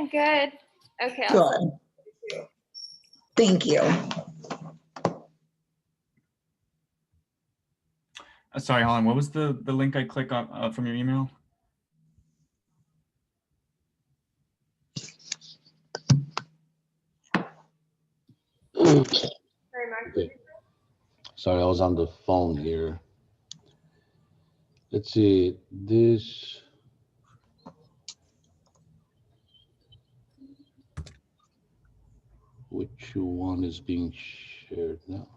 I'm good. Okay. Good. Thank you. Sorry, Holland, what was the link I click on from your email? Okay. Sorry, I was on the phone here. Let's see, this. Which one is being shared now?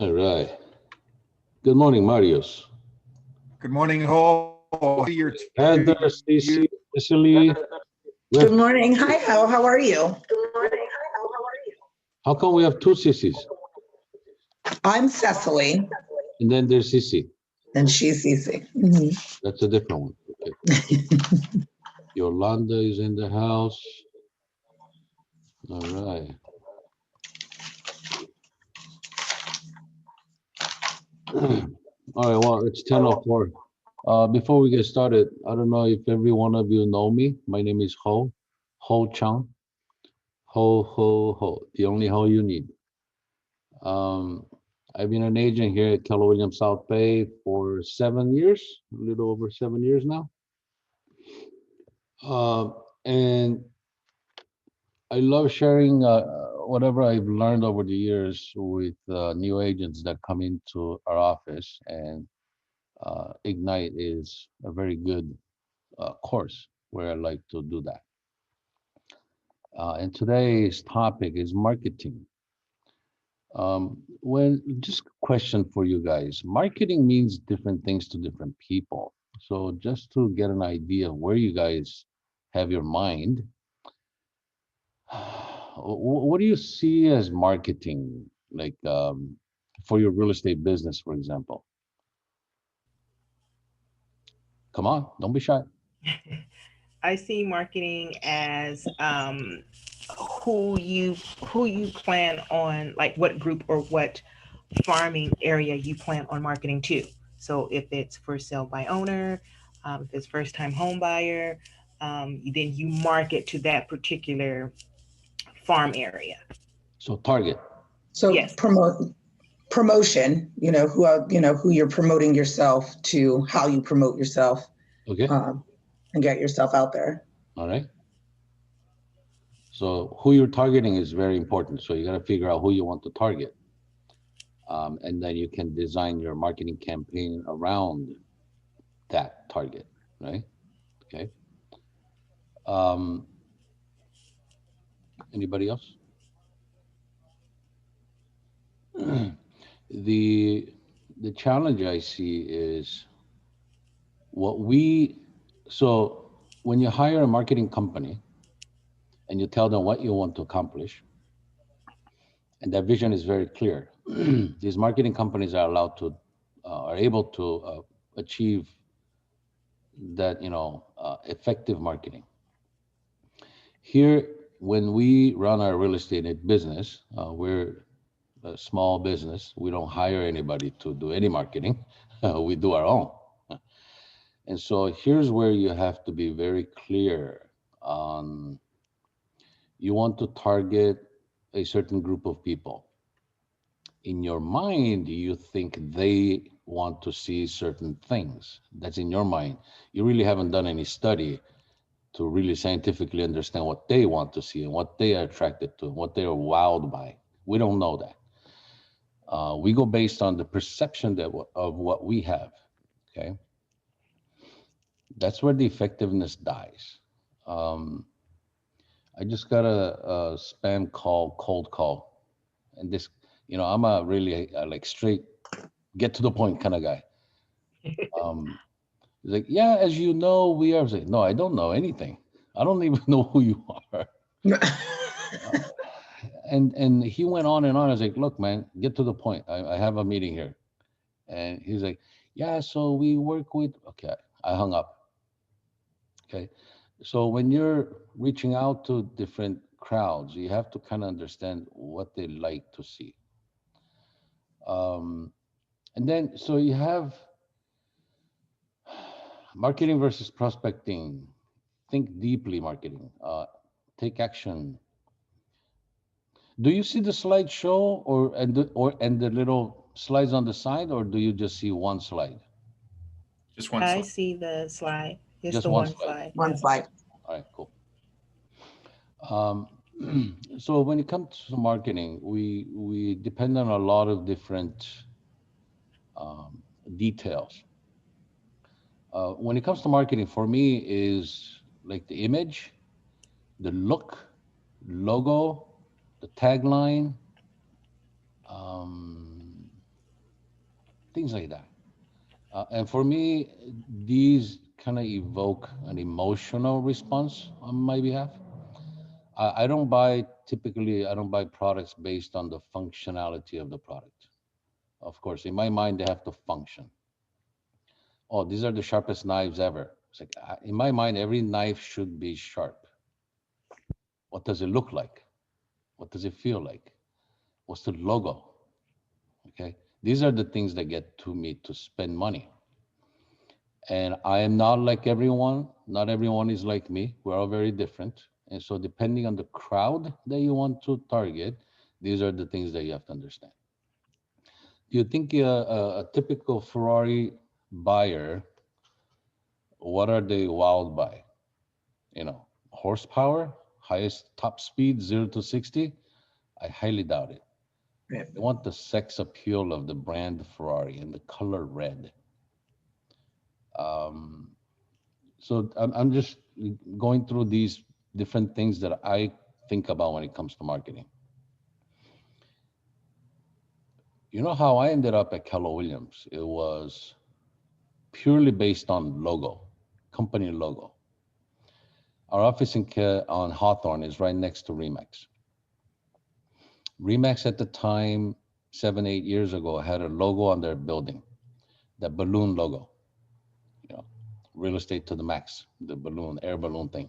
All right. Good morning, Marius. Good morning, Ho. Heather, Cece, Cecily. Good morning. Hi, how are you? How come we have two Cece's? I'm Cecily, And then there's Cece. and she's Cece. Mhm. That's a different one. Okay. Yolanda is in the house. All right. All right, well, it's 10:04. Before we get started, I don't know if every one of you know me. My name is Ho Chung. Ho, the only Ho you need. I've been an agent here at Keller Williams South Bay for 7 years, a little over 7 years now. And I love sharing whatever I've learned over the years with new agents that come into our office, and Ignite is a very good course where I like to do that. And today's topic is marketing. Just a question for you guys. Marketing means different things to different people. So just to get an idea of where you guys have your mind, what do you see as marketing, like for your real estate business, for example? Come on, don't be shy. I see marketing as who you plan on, like what group or what farming area you plan on marketing to. So if it's for sale by owner, if it's first time home buyer, then you market to that particular farm area. So target. So Yes. promotion, who you're promoting yourself to, how you promote yourself, Okay. and get yourself out there. All right. So who you're targeting is very important. So you got to figure out who you want to target. And then you can design your marketing campaign around that target, right? Okay. Anybody else? The challenge I see is so when you hire a marketing company and you tell them what you want to accomplish, and that vision is very clear, these marketing companies are able to achieve that, effective marketing. Here, when we run our real estate business, we're a small business. We don't hire anybody to do any marketing. We do our own. And so here's where you have to be very clear on, you want to target a certain group of people. In your mind, you think they want to see certain things. That's in your mind. You really haven't done any study to really scientifically understand what they want to see and what they are attracted to, and what they are wowed by. We don't know that. We go based on the perception of what we have, okay? That's where the effectiveness dies. I just got a spam call, cold call. And this, I'm a really like straight, get to the point kind of guy. He's like, yeah, as you know, we are. I was like, no, I don't know anything. I don't even know who you are. And he went on and on. I was like, look, man, get to the point. I have a meeting here. And he's like, Yeah, so we work with, okay, I hung up. Okay. So when you're reaching out to different crowds, you have to kind of understand what they like to see. Um, and then, so you have marketing versus prospecting. Think deeply, marketing. Take action. Do you see the slideshow or the little slides on the side, or do you just see one slide? Just one I slide. see the slide. It's Just the one one slide. slide. One Yeah. slide. All right, cool. Um, so when it comes to marketing, we depend on a lot of different um, details. When it comes to marketing, for me, is like the image, the look, logo, the tagline, um, things like that. And for me, these kind of evoke an emotional response on my behalf. I don't buy typically. I don't buy products based on the functionality of the product. Of course, in my mind, they have to function. Oh, these are the sharpest knives ever. It's like in my mind, every knife should be sharp. What does it look like? What does it feel like? What's the logo? Okay, these are the things that get to me to spend money. And I am not like everyone. Not everyone is like me. We're all very different. And so, depending on the crowd that you want to target, these are the things that you have to understand. Do you think a typical Ferrari buyer, what are they wowed by? Horsepower, highest top speed, 0 to 60? I highly doubt it. Right. They want the sex appeal of the brand Ferrari and the color red. Um, so I'm just going through these different things that I think about when it comes to marketing. You know how I ended up at Keller Williams? It was purely based on logo, company logo. Our office on Hawthorne is right next to Remax. Remax at the time, 7, 8 years ago, had a logo on their building, that balloon logo, you know, real estate to the max, the balloon, air balloon thing.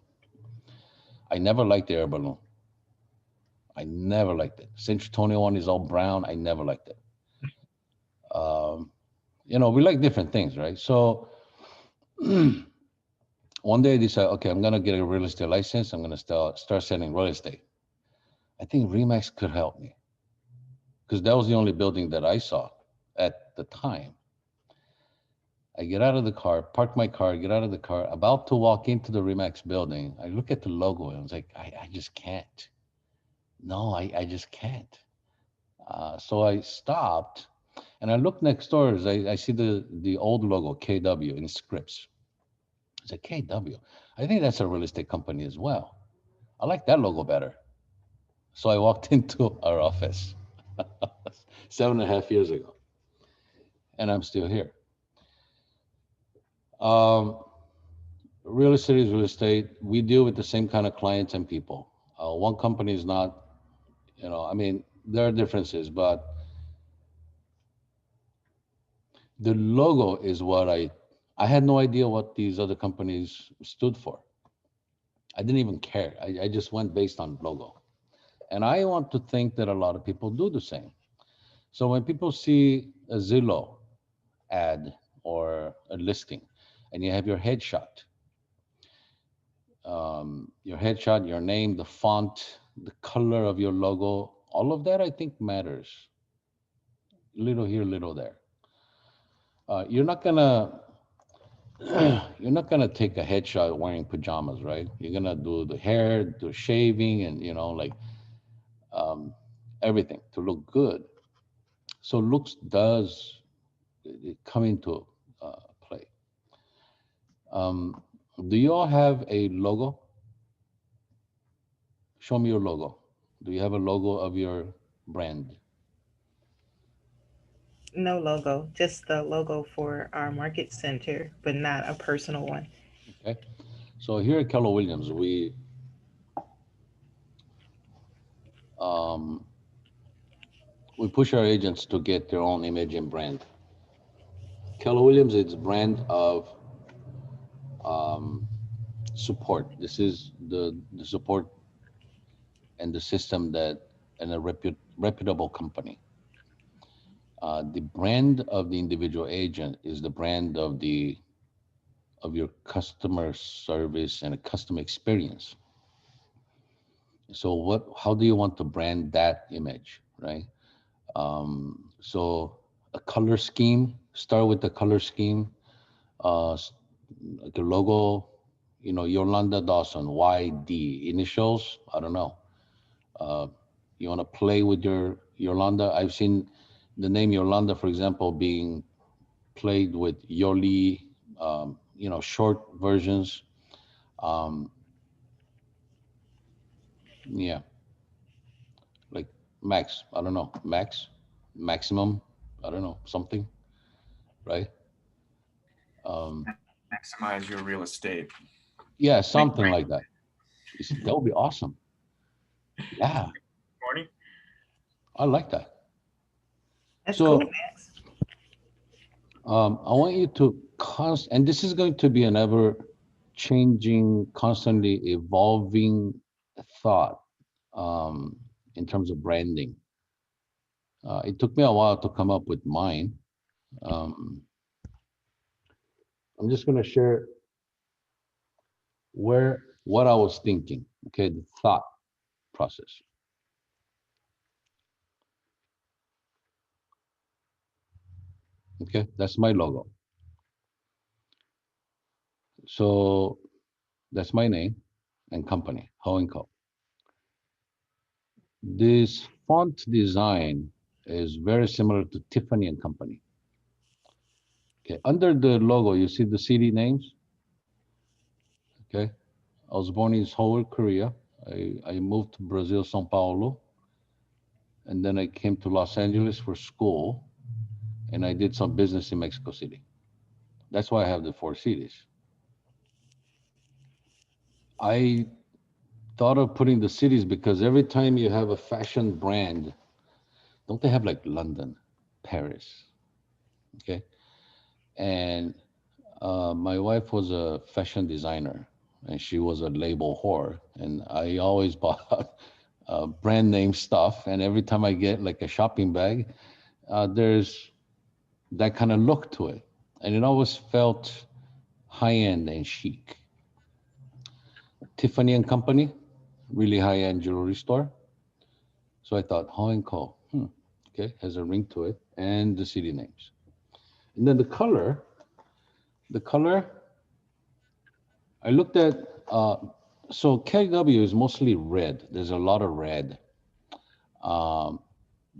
I never liked the air balloon. I never liked it. Since Tony one is all brown, I never liked it. Um, we like different things, right? So one day I decided, okay, I'm gonna get a real estate license. I'm gonna start selling real estate. I think Remax could help me because that was the only building that I saw at the time. I get out of the car, park my car, get out of the car, about to walk into the Remax building. I look at the logo and I was like, I just can't. No, I just can't. So I stopped and I looked next door. I see the old logo, KW, in scripts. I said, KW. I think that's a real estate company as well. I like that logo better. So I walked into our office 7.5 years ago, and I'm still here. Um, Real estate is real estate. We deal with the same kind of clients and people. One company is not, I mean, there are differences, but the logo is what I had no idea what these other companies stood for. I didn't even care. I just went based on logo. And I want to think that a lot of people do the same. So when people see a Zillow ad or a listing and you have your headshot, your name, the font, the color of your logo, all of that I think matters. Little here, little there. You're not gonna you're not gonna take a headshot wearing pajamas, right? You're gonna do the hair, the shaving, and like um, everything to look good. So looks does come into play. Um, do you all have a logo? Show me your logo. Do you have a logo of your brand? No logo, just the logo for our market center, but not a personal one. Okay. So here at Keller Williams, um, we push our agents to get their own image and brand. Keller Williams is brand of support. This is the support and the system that and a reputable company. The brand of the individual agent is the brand of your customer service and a customer experience. So how do you want to brand that image, right? So a color scheme, start with the color scheme, like a logo, Yolanda Dawson, YD, initials, I don't know. Uh, you want to play with your Yolanda? I've seen the name Yolanda, for example, being played with Yoli, short versions. Um, yeah, like Max, I don't know, Maximum, I don't know, something, right? Um, Maximize your real estate. yeah, Make something like that. That would be awesome. Yeah, morning. I like that. That's So cool, Max. I want you to and this is going to be an ever changing, constantly evolving thought in terms of branding. It took me a while to come up with mine. Um, I'm just going to share what I was thinking. Okay, the thought process. Okay, that's my logo. So that's my name and company, Ho and Co. This font design is very similar to Tiffany and Company. Okay, under the logo, you see the city names. Okay, I was born in Seoul, Korea. I moved to Brazil, Sao Paulo, and then I came to Los Angeles for school, and I did some business in Mexico City. That's why I have the four cities. I thought of putting the cities because every time you have a fashion brand, don't they have like London, Paris? Okay, and my wife was a fashion designer, and she was a label whore, and I always bought brand name stuff. And every time I get like a shopping bag, there's that kind of look to it, and it always felt high end and chic. Tiffany and Company, really high end jewelry store. So I thought Ho and Co. Okay, has a ring to it, and the city names, and then the color I looked at, so KW is mostly red. There's a lot of red. Um,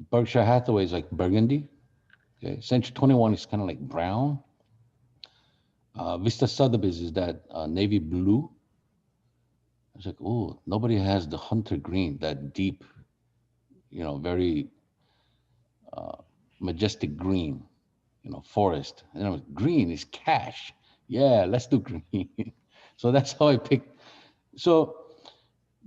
Berkshire Hathaway is like burgundy. Okay. Century 21 is kind of like brown. Vista Sotheby's is that navy blue. I was like, oh, nobody has the hunter green, that deep, very uh, majestic green, forest. And I was, green is cash. Yeah, let's do green. So that's how I picked. So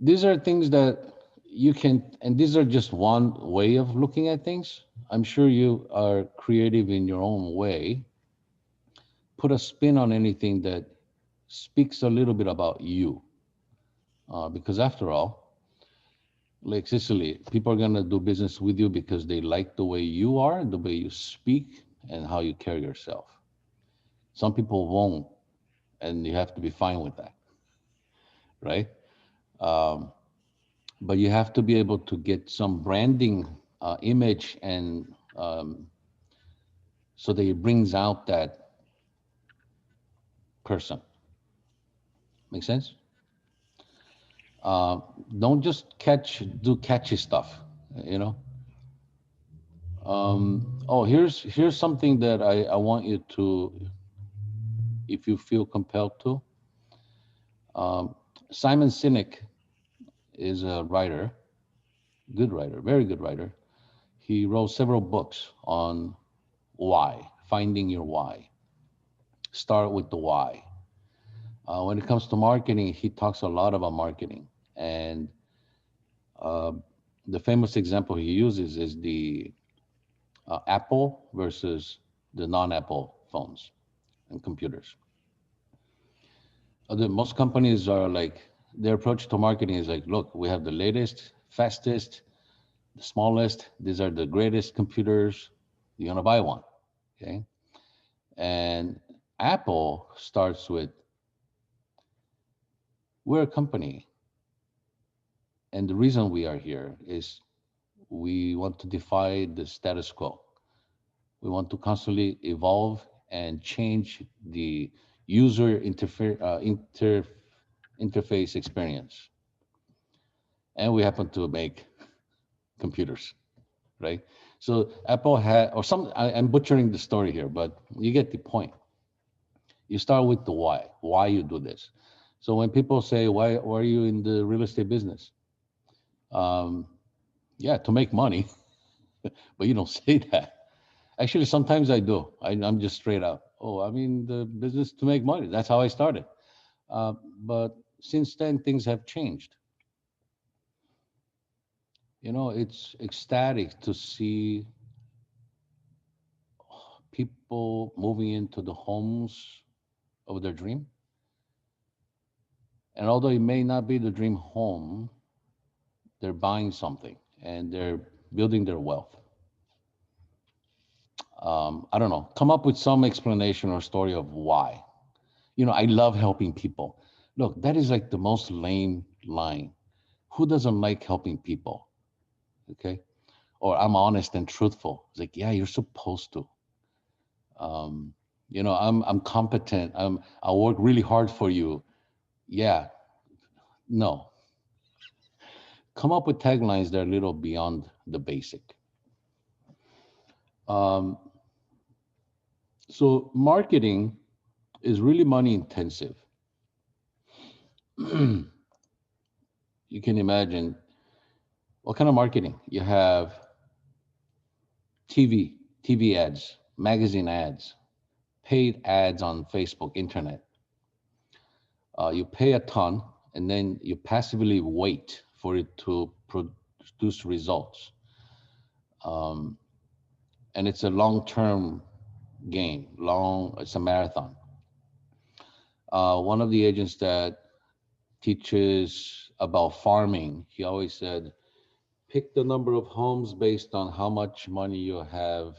these are things that you can, and these are just one way of looking at things. I'm sure you are creative in your own way. Put a spin on anything that speaks a little bit about you, because after all, like Sicily, people are going to do business with you because they like the way you are, the way you speak, and how you carry yourself. Some people won't, and you have to be fine with that, right? um, but you have to be able to get some branding image, and so that it brings out that person. Make sense? uh, don't just do catchy stuff, you know. Oh, here's something that I want you to, if you feel compelled to. um, Simon Sinek is a writer, good writer, very good writer. He wrote several books on why, finding your why. Start with the why. When it comes to marketing, he talks a lot about marketing. And uh, the famous example he uses is the Apple versus the non-Apple phones and computers. Most companies are like, their approach to marketing is like, look, we have the latest, fastest, the smallest. These are the greatest computers. You're gonna buy one, okay? And Apple starts with, we're a company, and the reason we are here is we want to defy the status quo. We want to constantly evolve and change the user interface experience. And we happen to make computers, right? So Apple had, or some, I'm butchering the story here, but you get the point. You start with the why you do this. So when people say, why are you in the real estate business? Yeah, to make money, but you don't say that. Actually, sometimes I do. I'm just straight up. Oh, I'm in the business to make money. That's how I started. But since then, things have changed. You know, it's ecstatic to see people moving into the homes of their dream. And although it may not be the dream home, they're buying something and they're building their wealth. I don't know. Come up with some explanation or story of why. You know, I love helping people. Look, that is like the most lame line. Who doesn't like helping people? Okay. Or I'm honest and truthful. It's like, yeah, you're supposed to. Um, you know, I'm competent. I work really hard for you. Yeah, no. Come up with taglines that are a little beyond the basic. Um, so marketing is really money intensive. You can imagine what kind of marketing you have: TV ads, magazine ads, paid ads on Facebook, internet. You pay a ton and then you passively wait for it to produce results. Um, and it's a long-term game, it's a marathon. One of the agents that teaches about farming, he always said, pick the number of homes based on how much money you have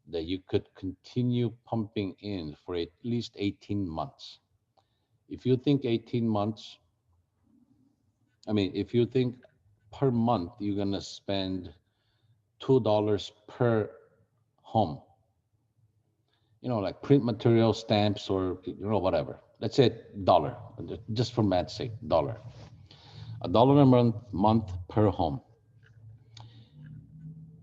that you could continue pumping in for at least 18 months. If you think 18 months, if you think per month you're going to spend $2 per home, like print material, stamps, or whatever. Let's say dollar, just for math's sake, dollar. $1 a month per home.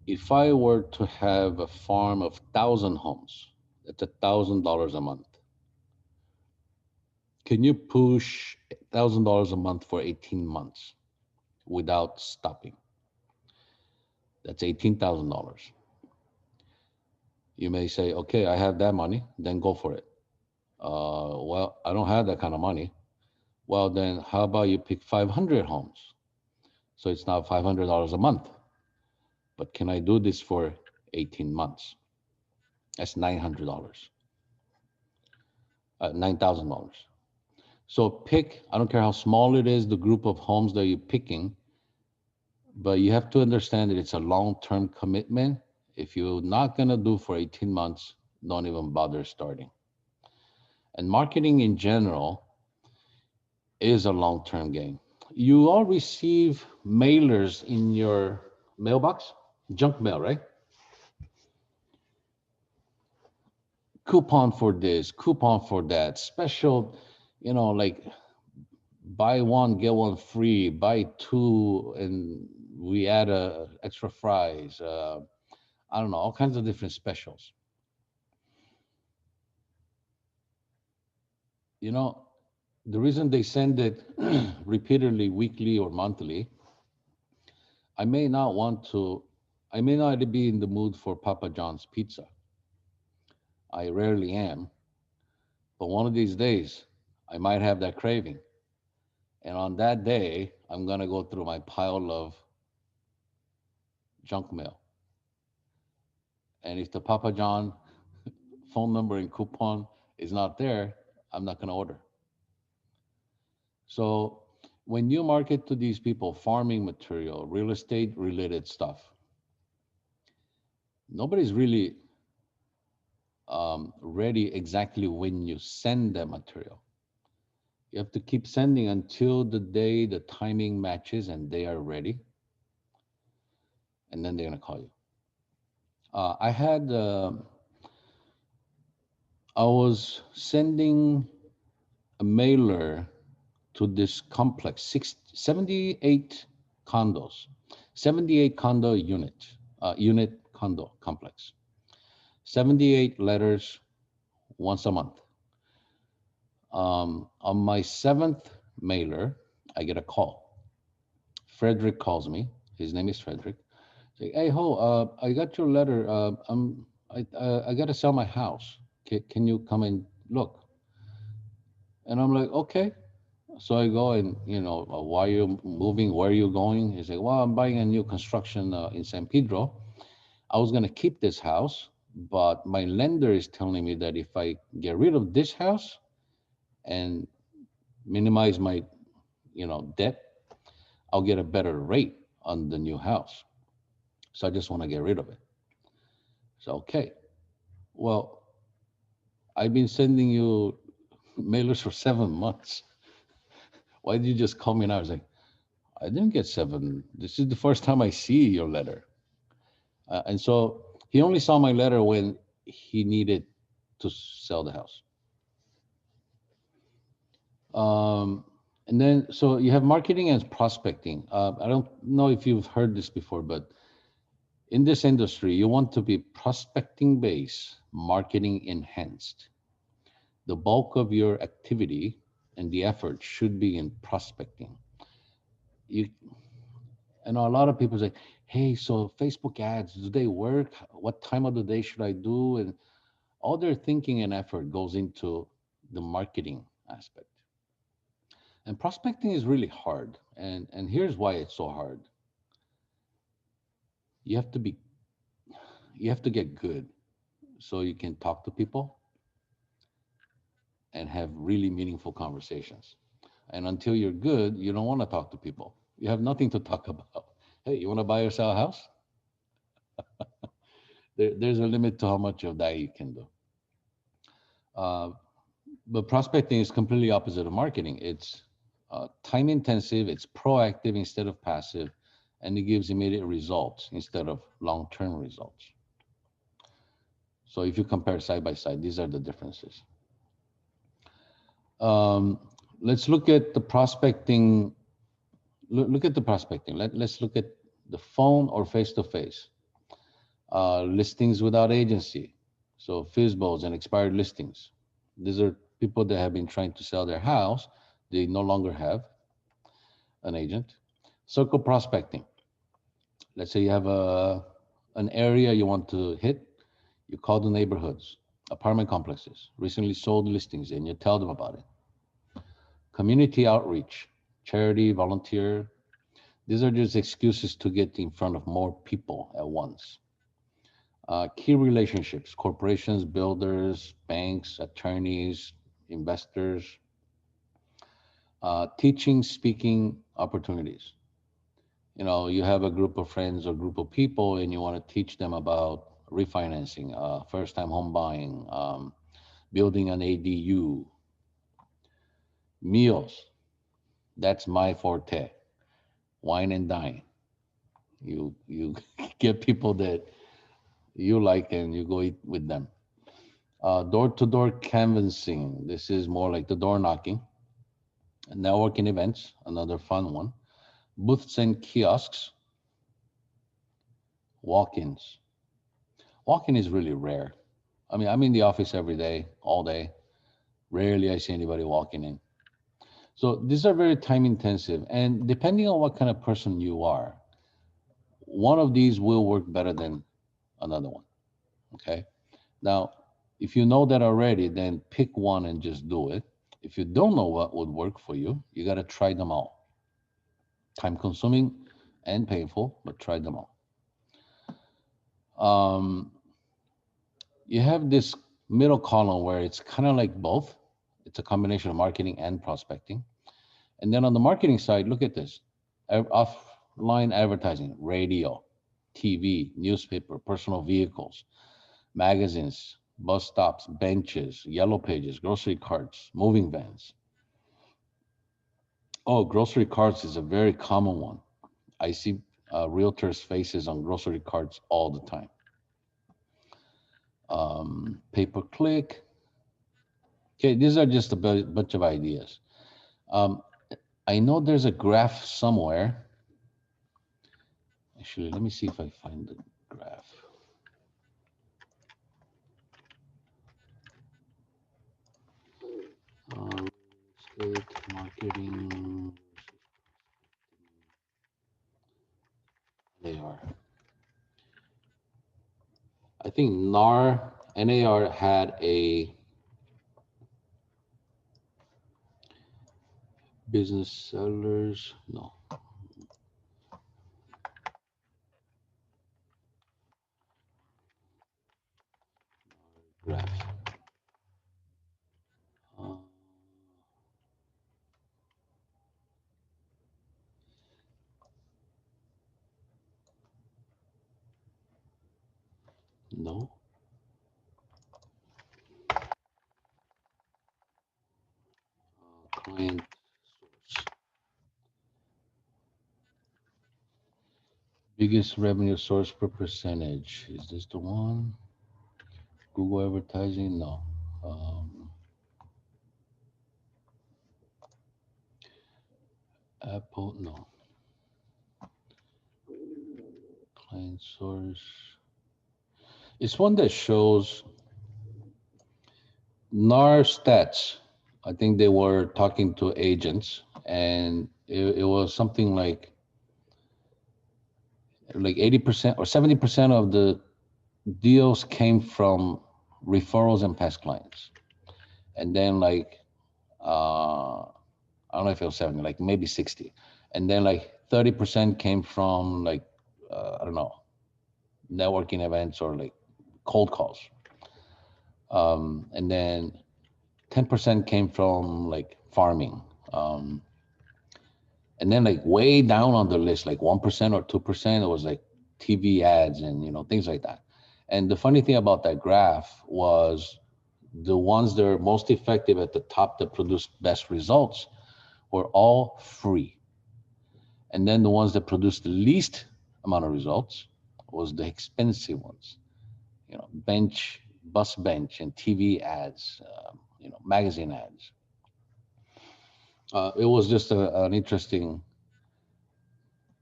If I were to have a farm of 1,000 homes, that's $1,000 a month. Can you push $1,000 a month for 18 months without stopping? That's $18,000. You may say, okay, I have that money, then go for it. Well, I don't have that kind of money. Well, then how about you pick 500 homes? So it's now $500 a month. But can I do this for 18 months? That's $900. $9,000. So pick, I don't care how small it is, the group of homes that you're picking, but you have to understand that it's a long-term commitment. If you're not gonna do for 18 months, don't even bother starting. And marketing in general is a long-term game. You all receive mailers in your mailbox, junk mail, right? Coupon for this, coupon for that, special, like buy one, get one free, buy two, and we add extra fries. I don't know, all kinds of different specials. The reason they send it repeatedly, weekly or monthly, I may not be in the mood for Papa John's pizza. I rarely am, but one of these days, I might have that craving. And on that day, I'm gonna go through my pile of junk mail. And if the Papa John phone number and coupon is not there, I'm not going to order. So when you market to these people farming material, real estate related stuff, nobody's really ready exactly when you send them material. You have to keep sending until the day the timing matches and they are ready, and then they're going to call you. I was sending a mailer to this complex, 78 condos, 78 condo unit condo complex, 78 letters once a month. On my 7th mailer, I get a call. Frederick calls me. His name is Frederick. Say, hey, Ho, I got your letter. I got to sell my house. Can you come and look? And I'm like, okay. So I go and, why are you moving? Where are you going? He said, well, I'm buying a new construction in San Pedro. I was going to keep this house, but my lender is telling me that if I get rid of this house and minimize my, debt, I'll get a better rate on the new house. So I just want to get rid of it. So, okay. Well, I've been sending you mailers for 7 months. Why did you just call me now? I was like, I didn't get 7. This is the first time I see your letter. And so he only saw my letter when he needed to sell the house. And then, so you have marketing and prospecting. I don't know if you've heard this before, but in this industry, you want to be prospecting based, marketing enhanced. The bulk of your activity and the effort should be in prospecting. I know a lot of people say, hey, so Facebook ads, do they work? What time of the day should I do? And all their thinking and effort goes into the marketing aspect. And prospecting is really hard. And here's why it's so hard. You have to get good so you can talk to people and have really meaningful conversations. And until you're good, you don't want to talk to people. You have nothing to talk about. Hey, you want to buy or sell a house? There's a limit to how much of that you can do. But prospecting is completely opposite of marketing. It's time intensive, it's proactive instead of passive, and it gives immediate results instead of long-term results. So if you compare side by side, these are the differences. Let's look at the prospecting. Look at the prospecting. Let's look at the phone or face-to-face. Listings without agency. So FISBOs and expired listings. These are people that have been trying to sell their house. They no longer have an agent. Circle prospecting. Let's say you have an area you want to hit. You call the neighborhoods, apartment complexes, recently sold listings, and you tell them about it. Community outreach, charity, volunteer. These are just excuses to get in front of more people at once. Key relationships, corporations, builders, banks, attorneys, investors. Teaching, speaking opportunities. You have a group of friends or group of people and you want to teach them about refinancing, first-time home buying, building an ADU. Meals, that's my forte. Wine and dine. You get people that you like and you go eat with them. Door-to-door canvassing. This is more like the door knocking. Networking events, another fun one. Booths and kiosks. Walk-ins. Walk-in is really rare. I mean, I'm in the office every day, all day. Rarely I see anybody walking in. So these are very time intensive. And depending on what kind of person you are, one of these will work better than another one. Okay. Now, if you know that already, then pick one and just do it. If you don't know what would work for you, you got to try them all. Time consuming and painful, but try them all. You have this middle column where it's kind of like both. It's a combination of marketing and prospecting. And then on the marketing side, look at this. Offline advertising, radio, TV, newspaper, personal vehicles, magazines, bus stops, benches, yellow pages, grocery carts, moving vans. Oh, grocery carts is a very common one. I see realtors' faces on grocery carts all the time. Pay-per-click. Okay, these are just a bunch of ideas. I know there's a graph somewhere. Actually, let me see if I find the graph. State marketing. NAR. I think NAR had a business sellers. No. Graph. No. Client source. Biggest revenue source per percentage. Is this the one? Google advertising? No. Apple? No. Client source. It's one that shows NAR stats. I think they were talking to agents, and it was something like 80% or 70% of the deals came from referrals and past clients. And then I don't know if it was 70, like maybe 60. And then like 30% came from I don't know, networking events or like cold calls. And then 10% came from like farming. And then like way down on the list, like 1% or 2%, it was like TV ads and, things like that. And the funny thing about that graph was the ones that are most effective at the top that produced best results were all free. And then the ones that produced the least amount of results was the expensive ones, bus bench and TV ads, magazine ads. It was just an interesting,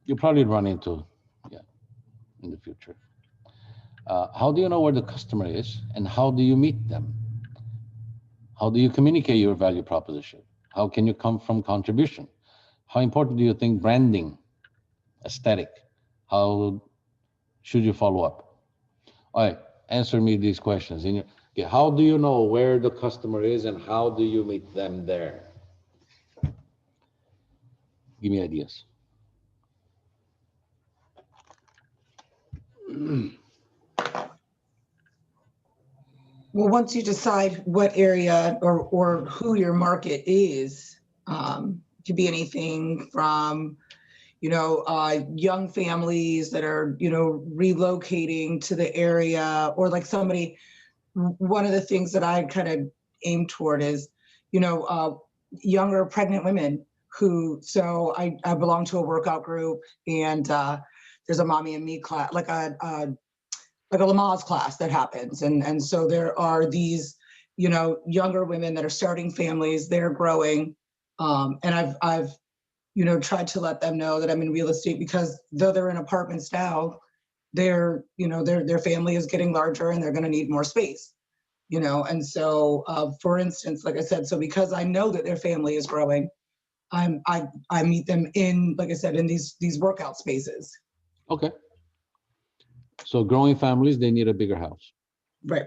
you'll probably run into, in the future. How do you know where the customer is and how do you meet them? How do you communicate your value proposition? How can you come from contribution? How important do you think branding, aesthetic? How should you follow up? All right, answer me these questions. Okay, how do you know where the customer is and how do you meet them there? Give me ideas. Well, once you decide what area or who your market is, could be anything from, young families that are, relocating to the area, or like somebody. One of the things that I kind of aim toward is, younger pregnant women who. So I belong to a workout group, and there's a mommy and me class, like a Lamaze class that happens. And so there are these, younger women that are starting families, they're growing. And I've, tried to let them know that I'm in real estate because though they're in apartments now, their family is getting larger and they're going to need more space, And so, for instance, like I said, so because I know that their family is growing, I meet them in, like I said, in these workout spaces. Okay. So growing families, they need a bigger house. Right.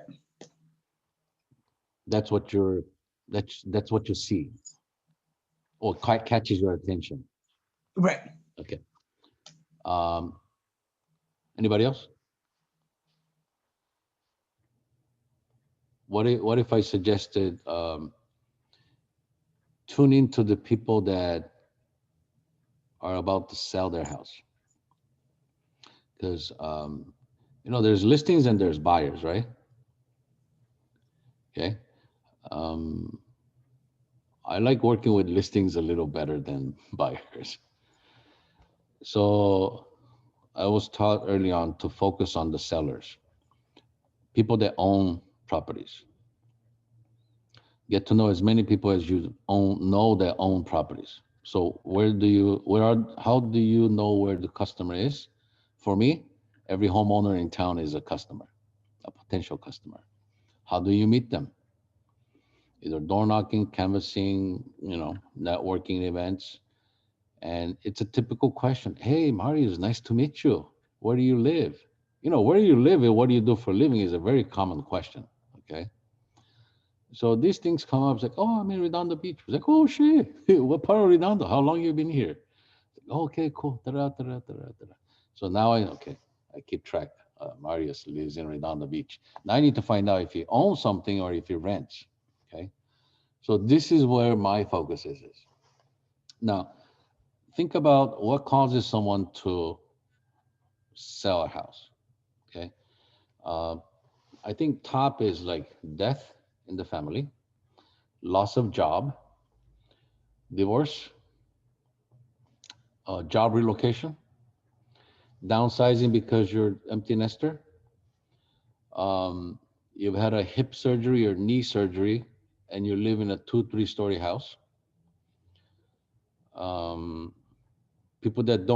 That's what that's what you see, or catches your attention. Right. Okay. Anybody else? what if I suggested tune into the people that are about to sell their house? Because there's listings and there's buyers, right? Okay. Um, I like working with listings a little better than buyers. So I was taught early on to focus on the sellers, people that own properties. Get to know as many people as you know that own properties. So how do you know where the customer is? For me, every homeowner in town is a customer, a potential customer. How do you meet them? Either door knocking, canvassing, networking events. And it's a typical question. Hey, Mario, it's nice to meet you. Where do you live? Where you live and what do you do for a living is a very common question. Okay. So these things come up. It's like, oh, I'm in Redondo Beach. It's like, oh, shit. What part of Redondo? How long you been here? Okay, cool. Da-da, da-da, da-da, da-da. So now I keep track. Marius lives in Redondo Beach. Now I need to find out if he owns something or if he rents. Okay. So this is where my focus is. Now, think about what causes someone to sell a house. Okay. Uh, I think top is like death in the family, loss of job, divorce, job relocation, downsizing because you're empty nester. You've had a hip surgery or knee surgery and you live in a 2-3 story house. Um, People that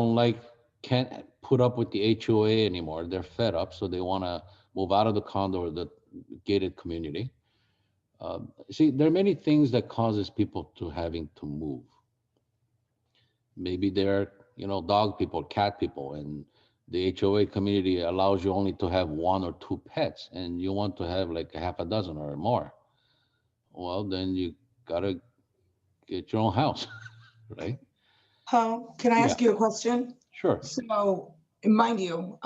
can't put up with the HOA anymore. They're fed up, so they want to move out of the condo or the gated community. See, there are many things that causes people to having to move. Maybe they're, dog people, cat people, and the HOA community allows you only to have 1 or 2 pets, and you want to have like a half a dozen or more. Well, then you gotta get your own house, right? Can I Yeah, ask you a question? sure. So, mind you,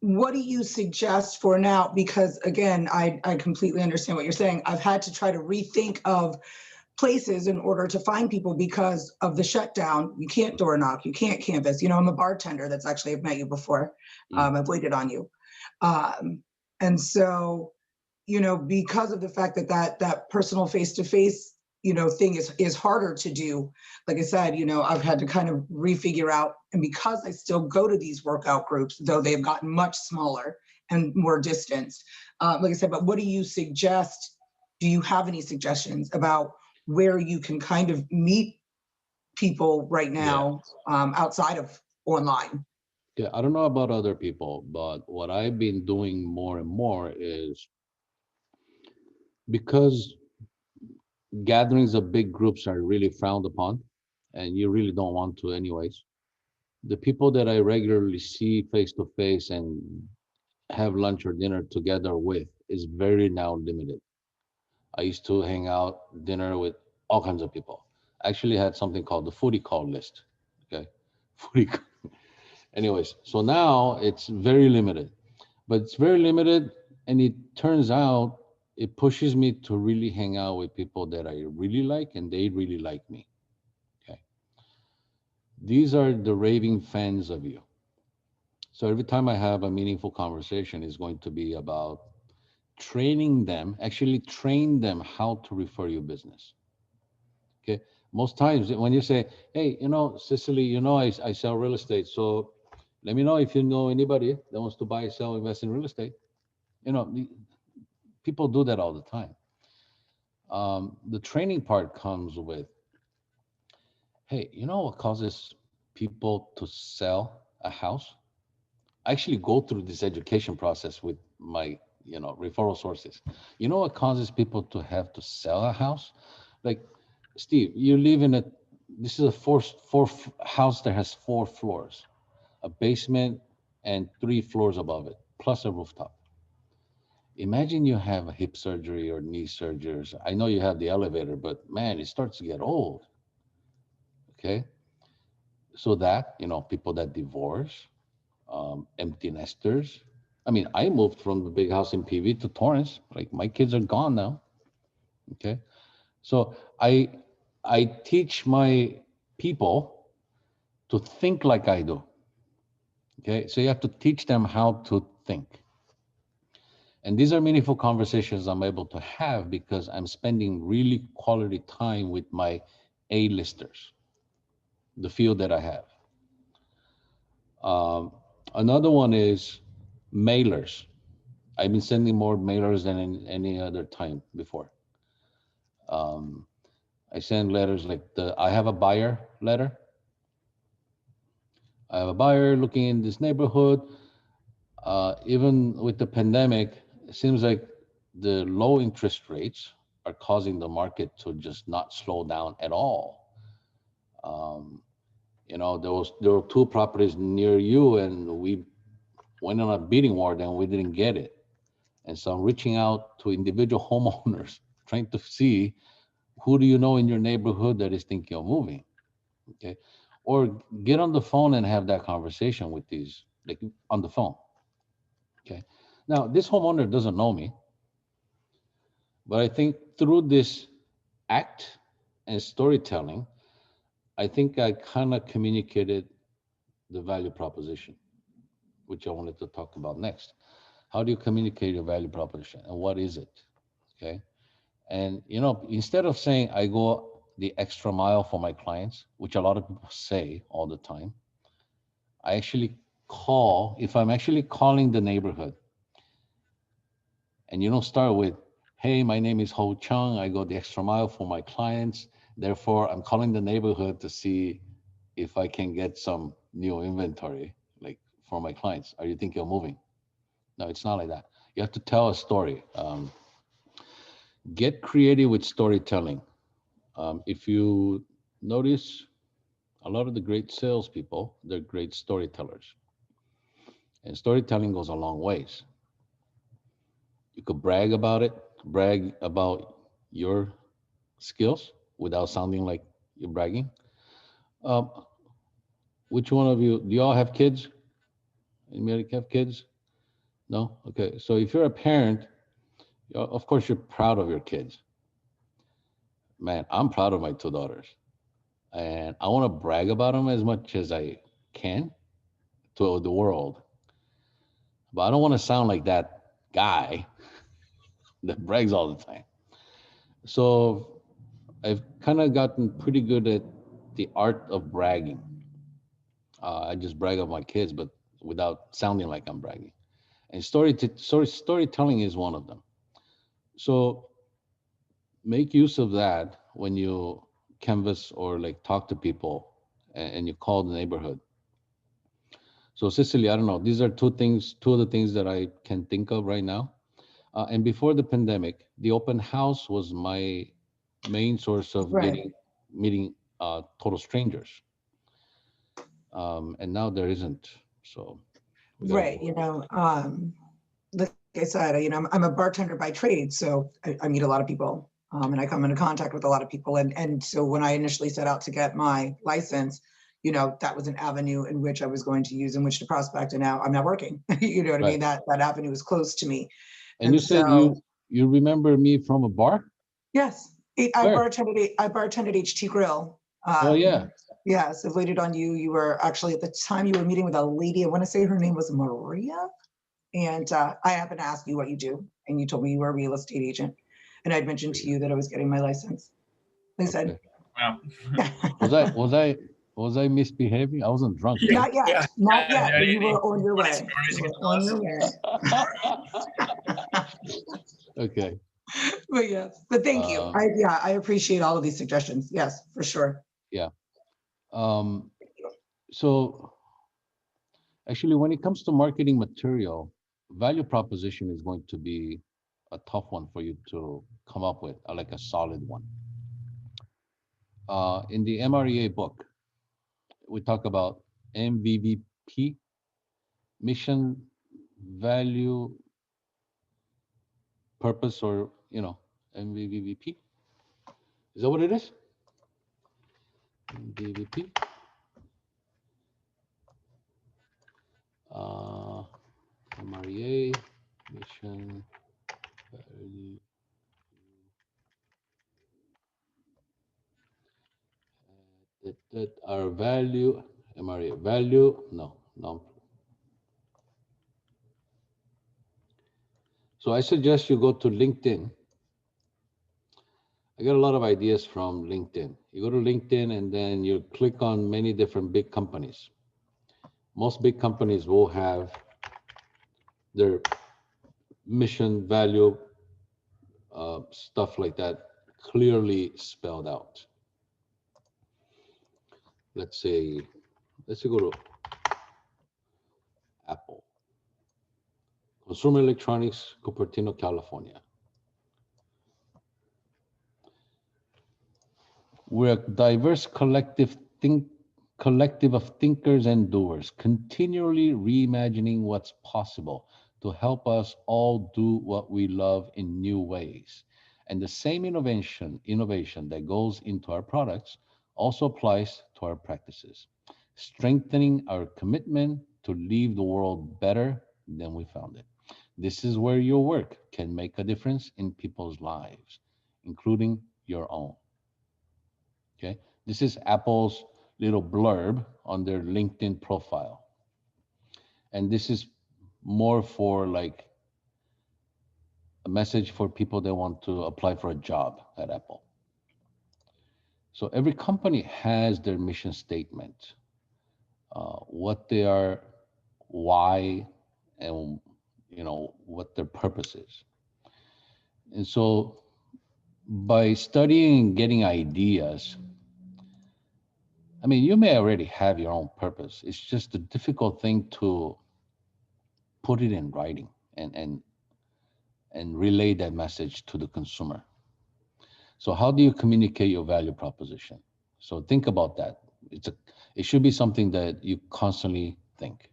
what do you suggest for now? Because again, I completely understand what you're saying. I've had to try to rethink of places in order to find people because of the shutdown. You can't door knock, you can't canvas. I'm a bartender that's actually, I've met you before. I've waited on you. And so, because of the fact that personal face-to-face, thing is harder to do. Like I said, I've had to kind of refigure out, and because I still go to these workout groups, though they've gotten much smaller and more distanced, like I said, but what do you suggest? Do you have any suggestions about where you can kind of meet people right Yeah. now, outside of online? Yeah, I don't know about other people, but what I've been doing more and more is because gatherings of big groups are really frowned upon, and you really don't want to, anyways. The people that I regularly see face to face and have lunch or dinner together with is very now limited. I used to hang out dinner with all kinds of people. I actually had something called the foodie call list. Okay. Foodie. Anyways, so now it's very limited, but it's very limited. And it turns out it pushes me to really hang out with people that I really like and they really like me. Okay. These are the raving fans of you. So every time I have a meaningful conversation is going to be about training them, actually train them how to refer you business. Okay. Most times when you say, hey, Cicely, I sell real estate. So let me know if you know anybody that wants to buy, sell, invest in real estate. People do that all the time. The training part comes with, hey, you know what causes people to sell a house? I actually go through this education process with my, referral sources. You know what causes people to have to sell a house? Like, Steve, you live in this is a house that has 4 floors, a basement and 3 floors above it, plus a rooftop. Imagine you have a hip surgery or knee surgery. I know you have the elevator, but man, it starts to get old. Okay. So that, people that divorce, empty nesters, I mean, I moved from the big house in PV to Torrance. Like my kids are gone now. Okay. So I teach my people to think like I do. Okay. So you have to teach them how to think. And these are meaningful conversations I'm able to have because I'm spending really quality time with my A-listers, the field that I have. Um, Another one is mailers. I've been sending more mailers than in any other time before. Um, I send letters like I have a buyer letter. I have a buyer looking in this neighborhood. Even with the pandemic, it seems like the low interest rates are causing the market to just not slow down at all. Um, there were two properties near you, and we went on a bidding war, and we didn't get it. And so I'm reaching out to individual homeowners, trying to see who do you know in your neighborhood that is thinking of moving, okay? Or get on the phone and have that conversation with these, like on the phone, okay? Now, this homeowner doesn't know me, but I think through this act and storytelling, I think I kind of communicated the value proposition, which I wanted to talk about next. How do you communicate your value proposition and what is it? Okay. And instead of saying I go the extra mile for my clients, which a lot of people say all the time, I actually call, if I'm actually calling the neighborhood, and start with, hey, my name is Ho Chung. I go the extra mile for my clients. Therefore, I'm calling the neighborhood to see if I can get some new inventory, like for my clients. Are you thinking of moving? No, it's not like that. You have to tell a story. Get creative with storytelling. If you notice, a lot of the great salespeople, they're great storytellers. And storytelling goes a long ways. You could brag about your skills without sounding like you're bragging. Um, which one of you, do you all have kids? Anybody have kids? No? Okay. So if you're a parent, of course you're proud of your kids. Man, I'm proud of my two daughters. And I want to brag about them as much as I can to the world. But I don't want to sound like that guy that brags all the time. So I've kind of gotten pretty good at the art of bragging. I just brag of my kids, but without sounding like I'm bragging. And storytelling is one of them. So make use of that when you canvas or like talk to people and you call the neighborhood. So Cicely, I don't know. These are two of the things that I can think of right now. And before the pandemic, the open house was my main source of Right. meeting total strangers. And now there isn't. So we gotta Right. Like I said, I'm a bartender by trade, so I meet a lot of people, and I come into contact with a lot of people. And so when I initially set out to get my license, that was an avenue in which I was going to use in which to prospect. And now I'm not working. You know what I mean? Right. That avenue is closed to me. And you said so, you remember me from a bar? yes, I Where? bartended HT Grill. Oh yeah. Yes, I've waited on you. You were actually at the time you were meeting with a lady. I want to say her name was Maria. And I happened to ask you what you do, and you told me you were a real estate agent. And I'd mentioned to you that I was getting my license. They said, Okay. Wow. Was I misbehaving? I wasn't drunk, right? not yet, Yeah. not yet, but you Any were on your funny way. stories You you were can tell on us? your way. Okay. But yes, but thank you. Um, I appreciate all of these suggestions. Yes, for sure. yeah. Um, so actually, when it comes to marketing material, value proposition is going to be a tough one for you to come up with, like a solid one. In the MREA book, we talk about MVVP, mission, value, purpose, or MVVP. Is that what it is? MVVP. MREA. that our value, MRA, value, no. So I suggest you go to LinkedIn. I got a lot of ideas from LinkedIn. You go to LinkedIn and then you click on many different big companies. Most big companies will have their mission, value, stuff like that clearly spelled out. Let's say, let's go to Apple. Consumer Electronics, Cupertino, California. We're a diverse collective of thinkers and doers, continually reimagining what's possible to help us all do what we love in new ways. And the same innovation that goes into our products also applies to our practices, strengthening our commitment to leave the world better than we found it. This is where your work can make a difference in people's lives, including your own. Okay, this is Apple's little blurb on their LinkedIn profile. And this is more for like a message for people that want to apply for a job at Apple. So every company has their mission statement, what they are, why, and what their purpose is. And so by studying and getting ideas, I mean, you may already have your own purpose. It's just a difficult thing to put it in writing and relay that message to the consumer. So how do you communicate your value proposition? So think about that. It should be something that you constantly think.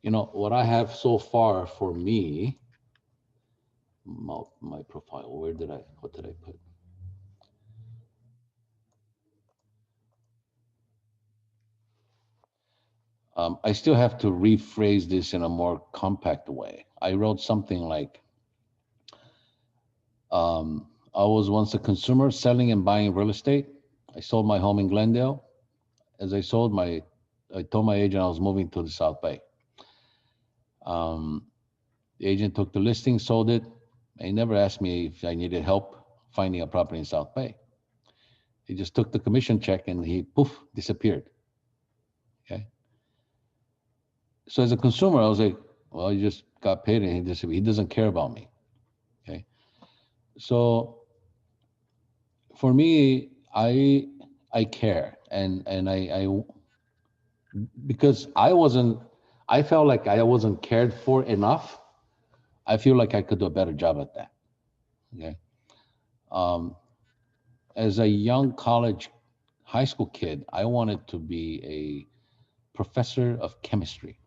What I have so far for me, my profile, what did I put? I still have to rephrase this in a more compact way. I wrote something like, I was once a consumer selling and buying real estate. I sold my home in Glendale. As I told my agent I was moving to the South Bay. The agent took the listing, sold it. He never asked me if I needed help finding a property in South Bay. He just took the commission check and he disappeared. Okay. So as a consumer, I was like, well, he just got paid and he doesn't care about me. Okay. So for me, I care and I because I felt like I wasn't cared for enough. I feel like I could do a better job at that. Okay. As a young high school kid, I wanted to be a professor of chemistry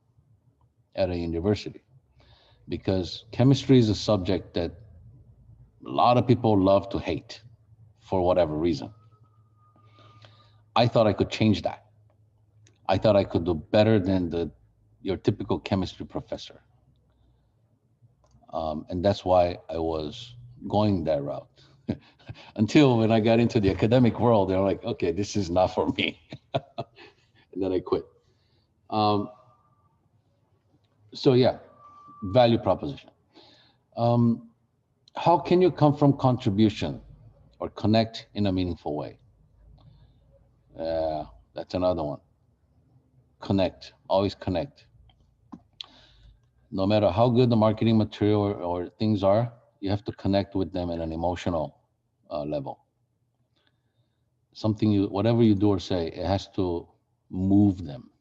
at a university because chemistry is a subject that a lot of people love to hate for whatever reason. I thought I could change that. I thought I could do better than your typical chemistry professor. And that's why I was going that route. Until when I got into the academic world, they're like, okay, this is not for me. And then I quit. So yeah, value proposition. How can you come from contribution or connect in a meaningful way? That's another one. Connect, always connect. No matter how good the marketing material or things are, you have to connect with them at an emotional level. Whatever you do or say, it has to move them.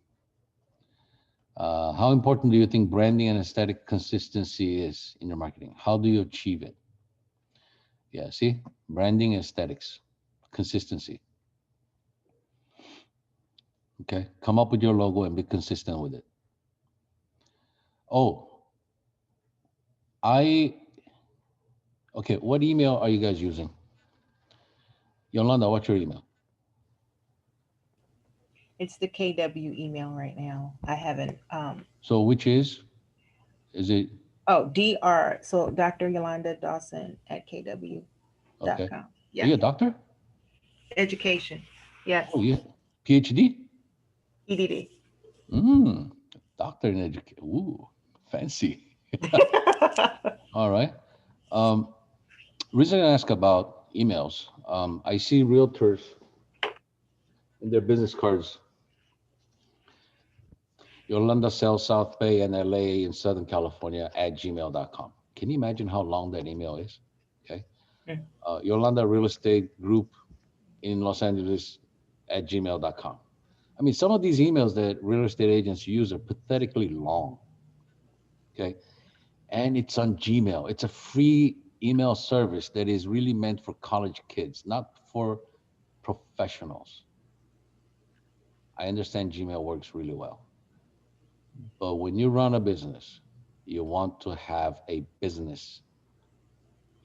How important do you think branding and aesthetic consistency is in your marketing? How do you achieve it? Yeah, see, branding, aesthetics, consistency. Okay, come up with your logo and be consistent with it. Okay, what email are you guys using? Yolanda, what's your email? It's the KW email right now. I haven't. So which is it? Oh, DR. So Dr. Yolanda Dawson at KW.com. Okay. Yeah. Are you a doctor? Education. Yes. Oh, yeah. PhD? EDD. Doctor in education. Ooh, fancy. All right. Reason I ask about emails, I see realtors in their business cards, Yolanda sells South Bay and LA in Southern California at gmail.com. Can you imagine how long that email is? Okay. Mm. Yolanda Real Estate Group in Los Angeles at gmail.com. I mean, some of these emails that real estate agents use are pathetically long. Okay. And it's on Gmail. It's a free email service that is really meant for college kids, not for professionals. I understand Gmail works really well. But when you run a business, you want to have a business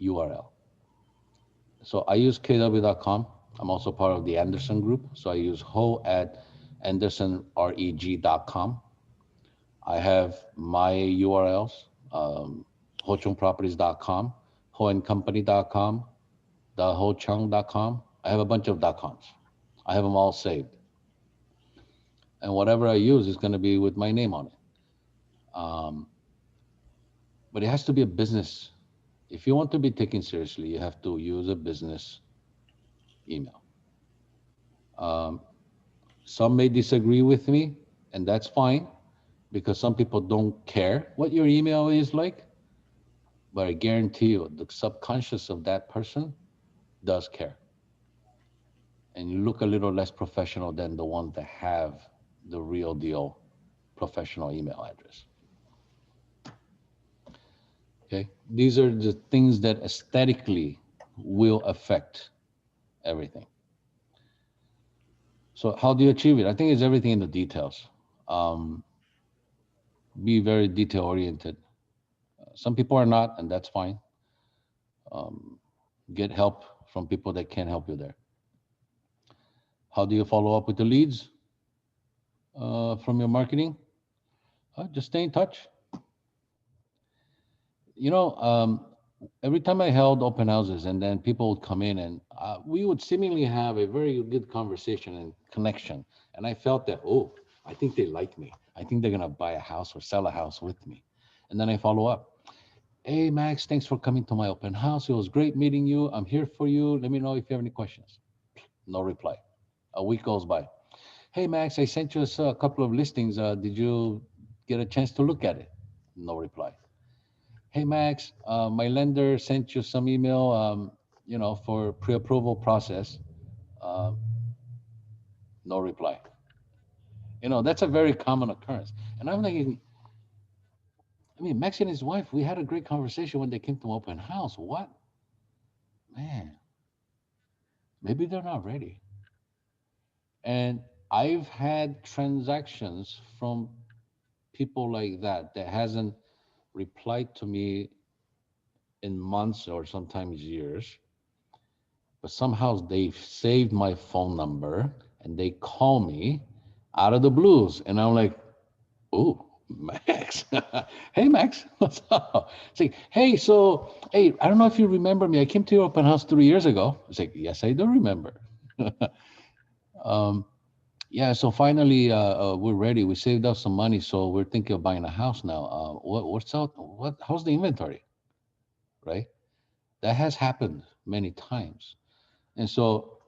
URL. So I use kw.com. I'm also part of the Anderson group. So I use ho at andersonreg.com. I have my URLs, hochungproperties.com, hoandcompany.com, thehochung.com. I have a bunch of .coms. I have them all saved. And whatever I use is going to be with my name on it. But it has to be a business. If you want to be taken seriously, you have to use a business email. Some may disagree with me, and that's fine, because some people don't care what your email is like. But I guarantee you, the subconscious of that person does care. And you look a little less professional than the ones that have the real deal professional email address. Okay, these are the things that aesthetically will affect everything. So how do you achieve it? I think it's everything in the details. Be very detail oriented. Some people are not, and that's fine. Get help from people that can help you there. How do you follow up with the leads from your marketing? Just stay in touch. You know, every time I held open houses and then people would come in and we would seemingly have a very good conversation and connection. And I felt that, oh, I think they like me. I think they're going to buy a house or sell a house with me. And then I follow up. Hey, Max, thanks for coming to my open house. It was great meeting you. I'm here for you. Let me know if you have any questions. No reply. A week goes by. Hey, Max, I sent you a couple of listings. Did you get a chance to look at it? No reply. Hey, Max, my lender sent you some email, you know, for pre-approval process. No reply. You know, that's a very common occurrence. And I'm thinking, I mean, Max and his wife, we had a great conversation when they came to open house. What? Man, maybe they're not ready. And I've had transactions from people like that hasn't replied to me in months or sometimes years, but somehow they've saved my phone number and they call me out of the blues. And I'm like, oh, Max. Hey, Max, what's up? It's like, hey, so, hey, I don't know if you remember me. I came to your open house 3 years ago. It's like, yes, I do remember. Yeah, so finally, we're ready. We saved up some money, so we're thinking of buying a house now. What's out? How's the inventory? Right? That has happened many times. And so,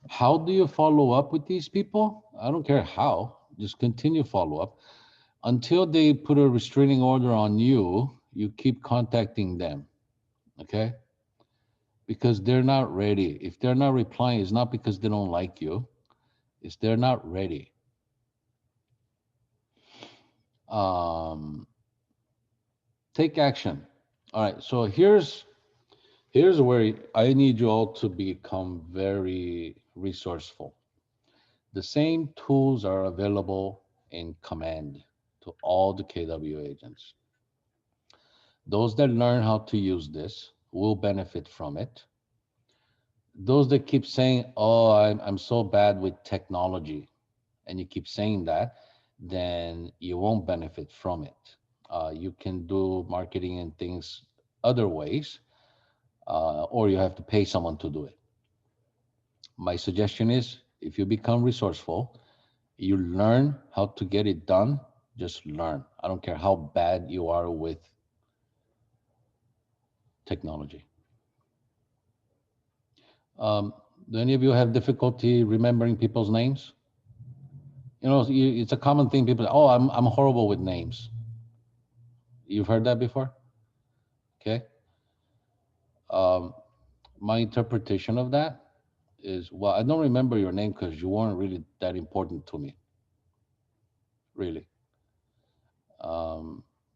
how do you follow up with these people? I don't care how. Just continue follow up until they put a restraining order on you. You keep contacting them, okay? Because they're not ready. If they're not replying, it's not because they don't like you. It's they're not ready. Take action. All right, so here's where I need you all to become very resourceful. The same tools are available in Command to all the KW agents. Those that learn how to use this will benefit from it. Those that keep saying, oh, I'm so bad with technology, and you keep saying that, then you won't benefit from it. You can do marketing and things other ways, or you have to pay someone to do it. My suggestion is, if you become resourceful, You learn how to get it done. Just learn. I don't care how bad you are with technology. Do any of you have difficulty remembering people's names? You know, it's a common thing. People say, "Oh, I'm horrible with names." You've heard that before? Okay. Um, my interpretation of that is, well, I don't remember your name because you weren't really that important to me. Really.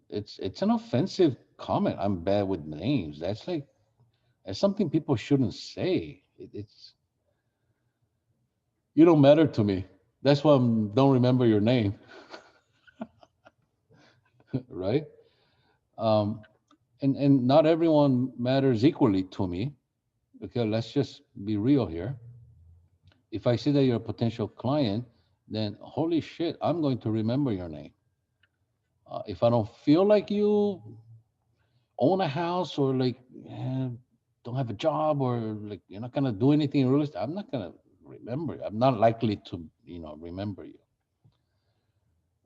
It's an offensive comment. I'm bad with names. That's something people shouldn't say. It's you don't matter to me. That's why I don't remember your name, right? Um, and not everyone matters equally to me. Okay, let's just be real here. If I see that you're a potential client, then holy shit, I'm going to remember your name. If I don't feel like you own a house or like don't have a job or like you're not gonna do anything in real estate, I'm not gonna remember you. I'm not likely to, remember you.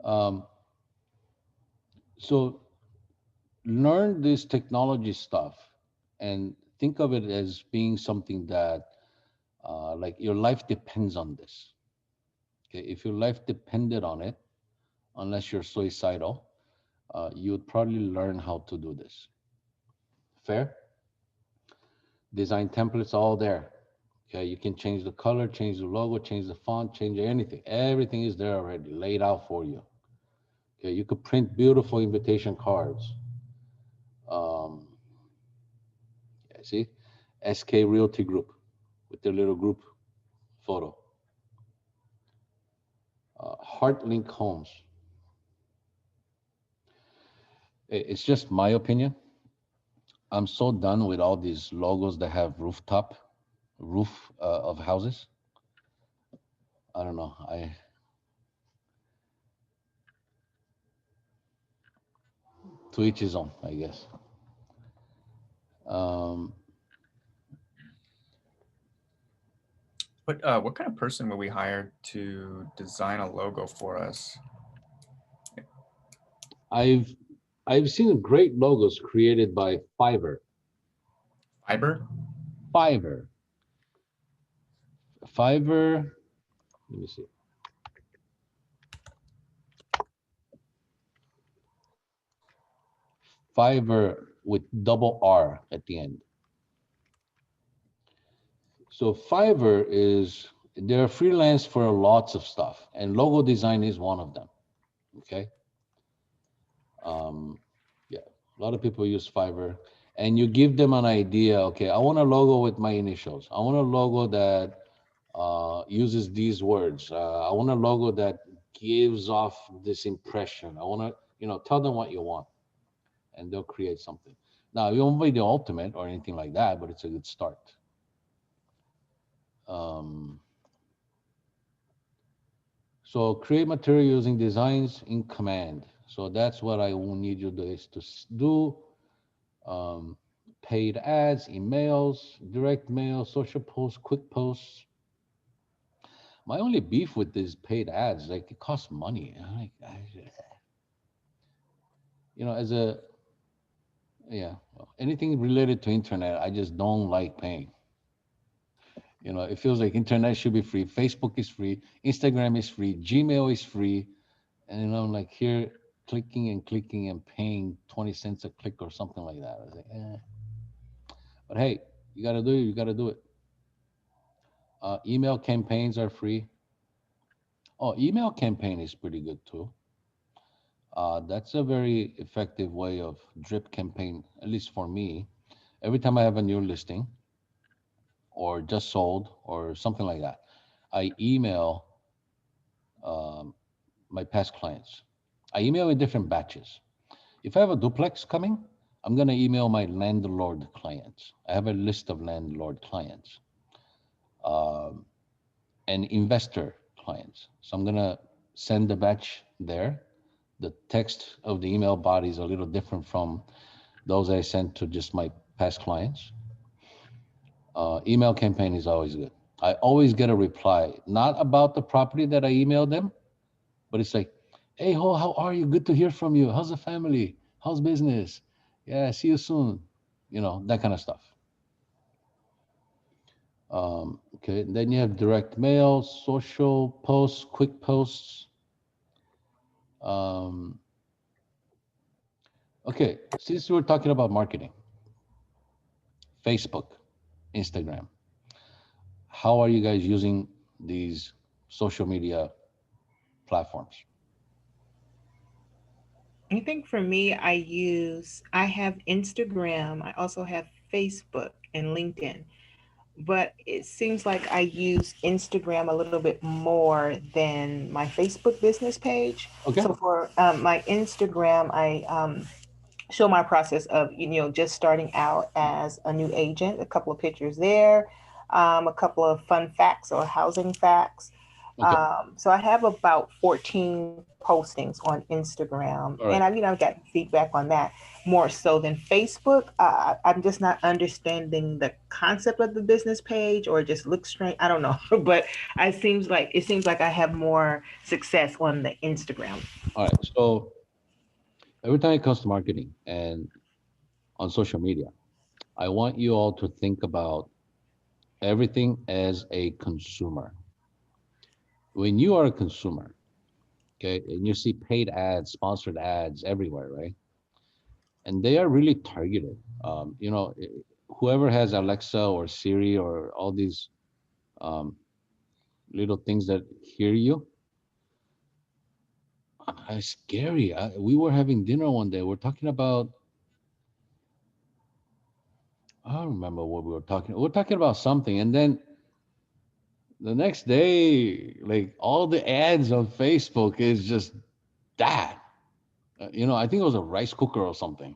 Um, so learn this technology stuff and think of it as being something that like your life depends on this. Okay, if your life depended on it, unless you're suicidal, you would probably learn how to do this. Fair? Design templates all there. Okay, you can change the color, change the logo, change the font, change anything. Everything is there already, laid out for you. Okay, you could print beautiful invitation cards. See, SK Realty Group with their little group photo. Heartlink Homes. It's just my opinion. I'm so done with all these logos that have roof of houses. I don't know. To each his own, I guess. What kind of person would we hire to design a logo for us? I've seen great logos created by Fiverr. Fiber? Fiverr. Fiverr. Let me see. Fiverr with double R at the end. So Fiverr is, they're freelance for lots of stuff, and logo design is one of them. Okay. Yeah, a lot of people use Fiverr, and you give them an idea. Okay, I want a logo with my initials. I want a logo that uses these words. I want a logo that gives off this impression. I want to, tell them what you want, and they'll create something. Now, it won't be the ultimate or anything like that, but it's a good start. So create material using designs in command. So that's what I will need you to do. Paid ads, emails, direct mail, social posts, quick posts. My only beef with these paid ads, like it costs money. Anything related to internet, I just don't like paying. It feels like internet should be free. Facebook is free. Instagram is free. Gmail is free. And I'm like here clicking and paying 20 cents a click or something like that. I was like, eh. But hey, you got to do it. You got to do it. Email campaigns are free. Oh, email campaign is pretty good too. That's a very effective way of drip campaign, at least for me. Every time I have a new listing or just sold or something like that, I email my past clients. I email in different batches. If I have a duplex coming, I'm going to email my landlord clients. I have a list of landlord clients and investor clients. So I'm going to send the batch there. The text of the email body is a little different from those I sent to just my past clients. Email campaign is always good. I always get a reply, not about the property that I emailed them, but it's like, hey, Ho, how are you? Good to hear from you. How's the family? How's business? Yeah, see you soon. That kind of stuff. Okay, then you have direct mail, social posts, quick posts. Um, okay, since we're talking about marketing, Facebook, Instagram, how are you guys using these social media platforms? I think for me, I have Instagram, I also have Facebook and LinkedIn, but it seems like I use Instagram a little bit more than my Facebook business page. Okay. So for my Instagram, I show my process of just starting out as a new agent, a couple of pictures there, a couple of fun facts or housing facts. Okay. So I have about 14 postings on Instagram, All and right. I've got feedback on that more so than Facebook. I'm just not understanding the concept of the business page, or it just looks strange. I don't know, but it seems like I have more success on the Instagram. All right. So every time it comes to marketing and on social media, I want you all to think about everything as a consumer. When you are a consumer, okay, and you see paid ads, sponsored ads everywhere, right? And they are really targeted. Whoever has Alexa or Siri or all these um, little things that hear you, it's scary. We were having dinner one day. We're talking about, I don't remember what we were talking. We're talking about something, and then the next day, like all the ads on Facebook is just that. I think it was a rice cooker or something.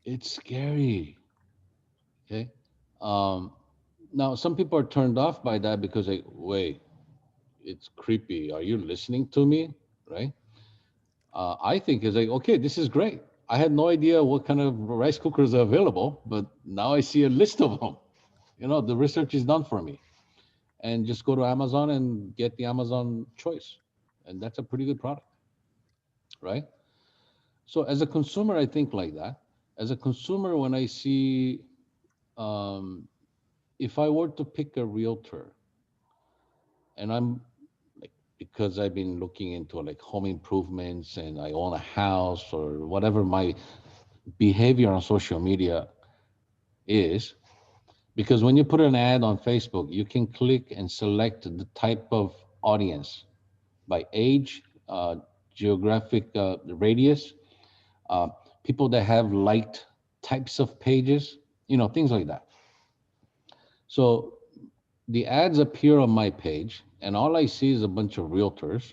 It's scary. Okay. Um, Now some people are turned off by that because like, wait, it's creepy. Are you listening to me? Right? I think it's like, okay, this is great. I had no idea what kind of rice cookers are available, but now I see a list of them. The research is done for me. And just go to Amazon and get the Amazon choice. And that's a pretty good product, right? So as a consumer, I think like that. As a consumer, when I see, um, if I were to pick a realtor, and I'm like, because I've been looking into like home improvements and I own a house or whatever my behavior on social media is, because when you put an ad on Facebook, you can click and select the type of audience by age, geographic radius, uh, people that have liked types of pages, things like that. So the ads appear on my page, and all I see is a bunch of realtors.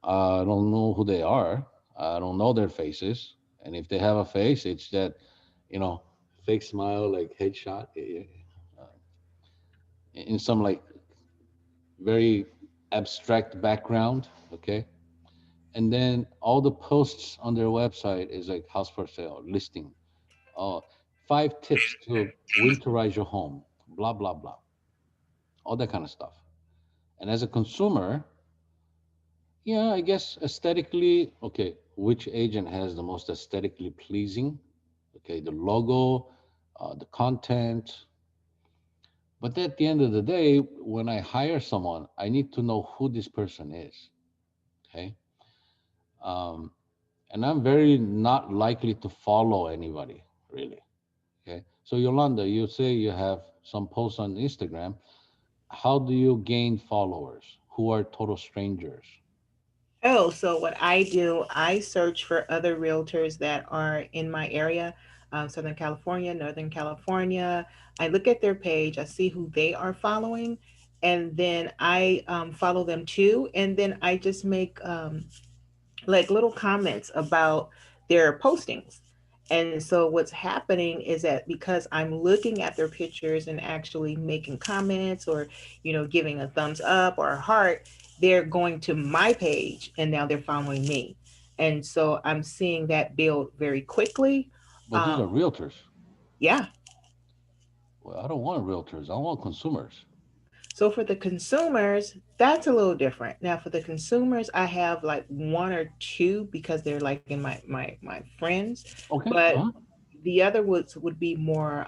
I don't know who they are. I don't know their faces. And if they have a face, it's that, you know, fake smile, like headshot, in some like very abstract background. Okay. And then all the posts on their website is like house for sale, listing, uh, 5 tips to winterize your home, blah, blah, blah, all that kind of stuff. And as a consumer, yeah, I guess aesthetically, okay, which agent has the most aesthetically pleasing? Okay, the logo, the content. But at the end of the day, when I hire someone, I need to know who this person is. Okay. Um, and I'm very not likely to follow anybody, really. Okay. So, Yolanda, you say you have some posts on Instagram. How do you gain followers who are total strangers? Oh, so what I do, I search for other realtors that are in my area, Southern California, Northern California. I look at their page, I see who they are following, and then I follow them too. And then I just make like little comments about their postings. And so what's happening is that because I'm looking at their pictures and actually making comments or, giving a thumbs up or a heart, they're going to my page and now they're following me. And so I'm seeing that build very quickly. But these are realtors. Yeah. Well, I don't want realtors. I want consumers. So for the consumers, that's a little different. Now for the consumers, I have like one or two because they're like in my friends, Okay. but Uh-huh. the other would be more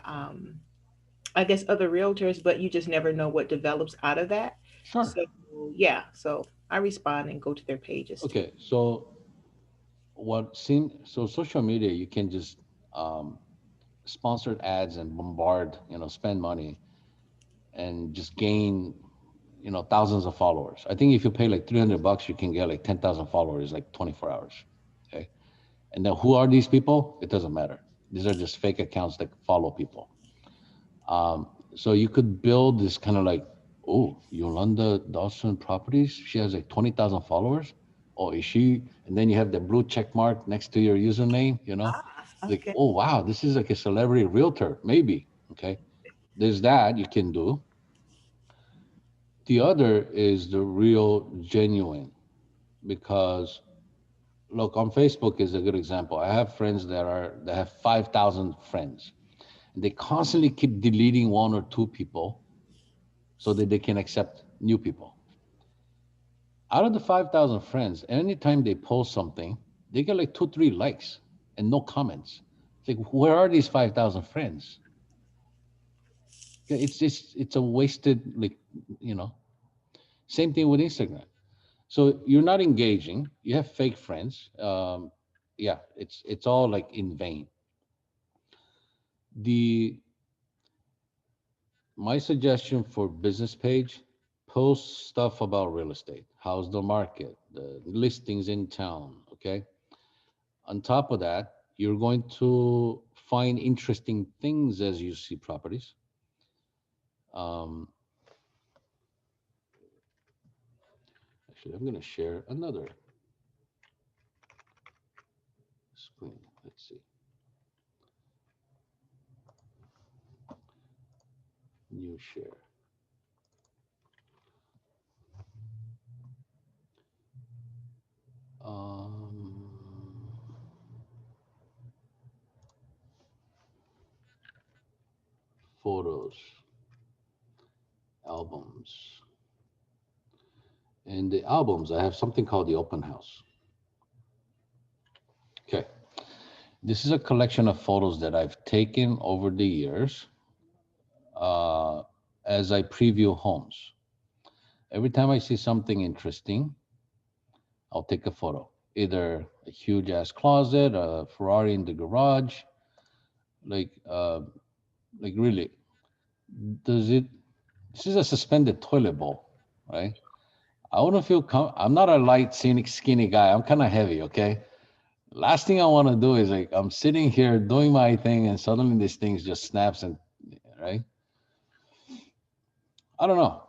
I guess other realtors, but you just never know what develops out of that. Sure. So yeah, so I respond and go to their pages too. Okay. So so social media, you can just um, sponsored ads and bombard, spend money and just gain, thousands of followers. I think if you pay like $300, you can get like 10,000 followers, like 24 hours. Okay. And then who are these people? It doesn't matter. These are just fake accounts that follow people. So you could build this kind of like, oh, Yolanda Dawson Properties. She has like 20,000 followers. Oh, is she? And then you have the blue check mark next to your username, like, Okay. oh, wow, this is like a celebrity realtor, maybe. Okay. There's that you can do. The other is the real genuine because look, on Facebook is a good example. I have friends that have 5,000 friends. And they constantly keep deleting one or two people so that they can accept new people. Out of the 5,000 friends, anytime they post something, they get like two, three likes and no comments. It's like, where are these 5,000 friends? Yeah, it's a wasted, like, you know, same thing with Instagram. So you're not engaging, you have fake friends. Yeah, it's all like in vain. The My suggestion for business page, post stuff about real estate. How's the market? The listings in town. Okay. On top of that, you're going to find interesting things as you see properties. Um, Actually, I'm going to share another screen. Let's see. New share. Um, Photos, albums. In the albums, I have something called the open house. Okay. This is a collection of photos that I've taken over the years uh, as I preview homes. Every time I see something interesting, I'll take a photo. Either a huge ass closet, a Ferrari in the garage, like really. Does it? This is a suspended toilet bowl, right? I wouldn't feel. I'm not a light, scenic, skinny guy. I'm kind of heavy. Okay. Last thing I want to do is like I'm sitting here doing my thing, and suddenly this thing just snaps and right. I don't know.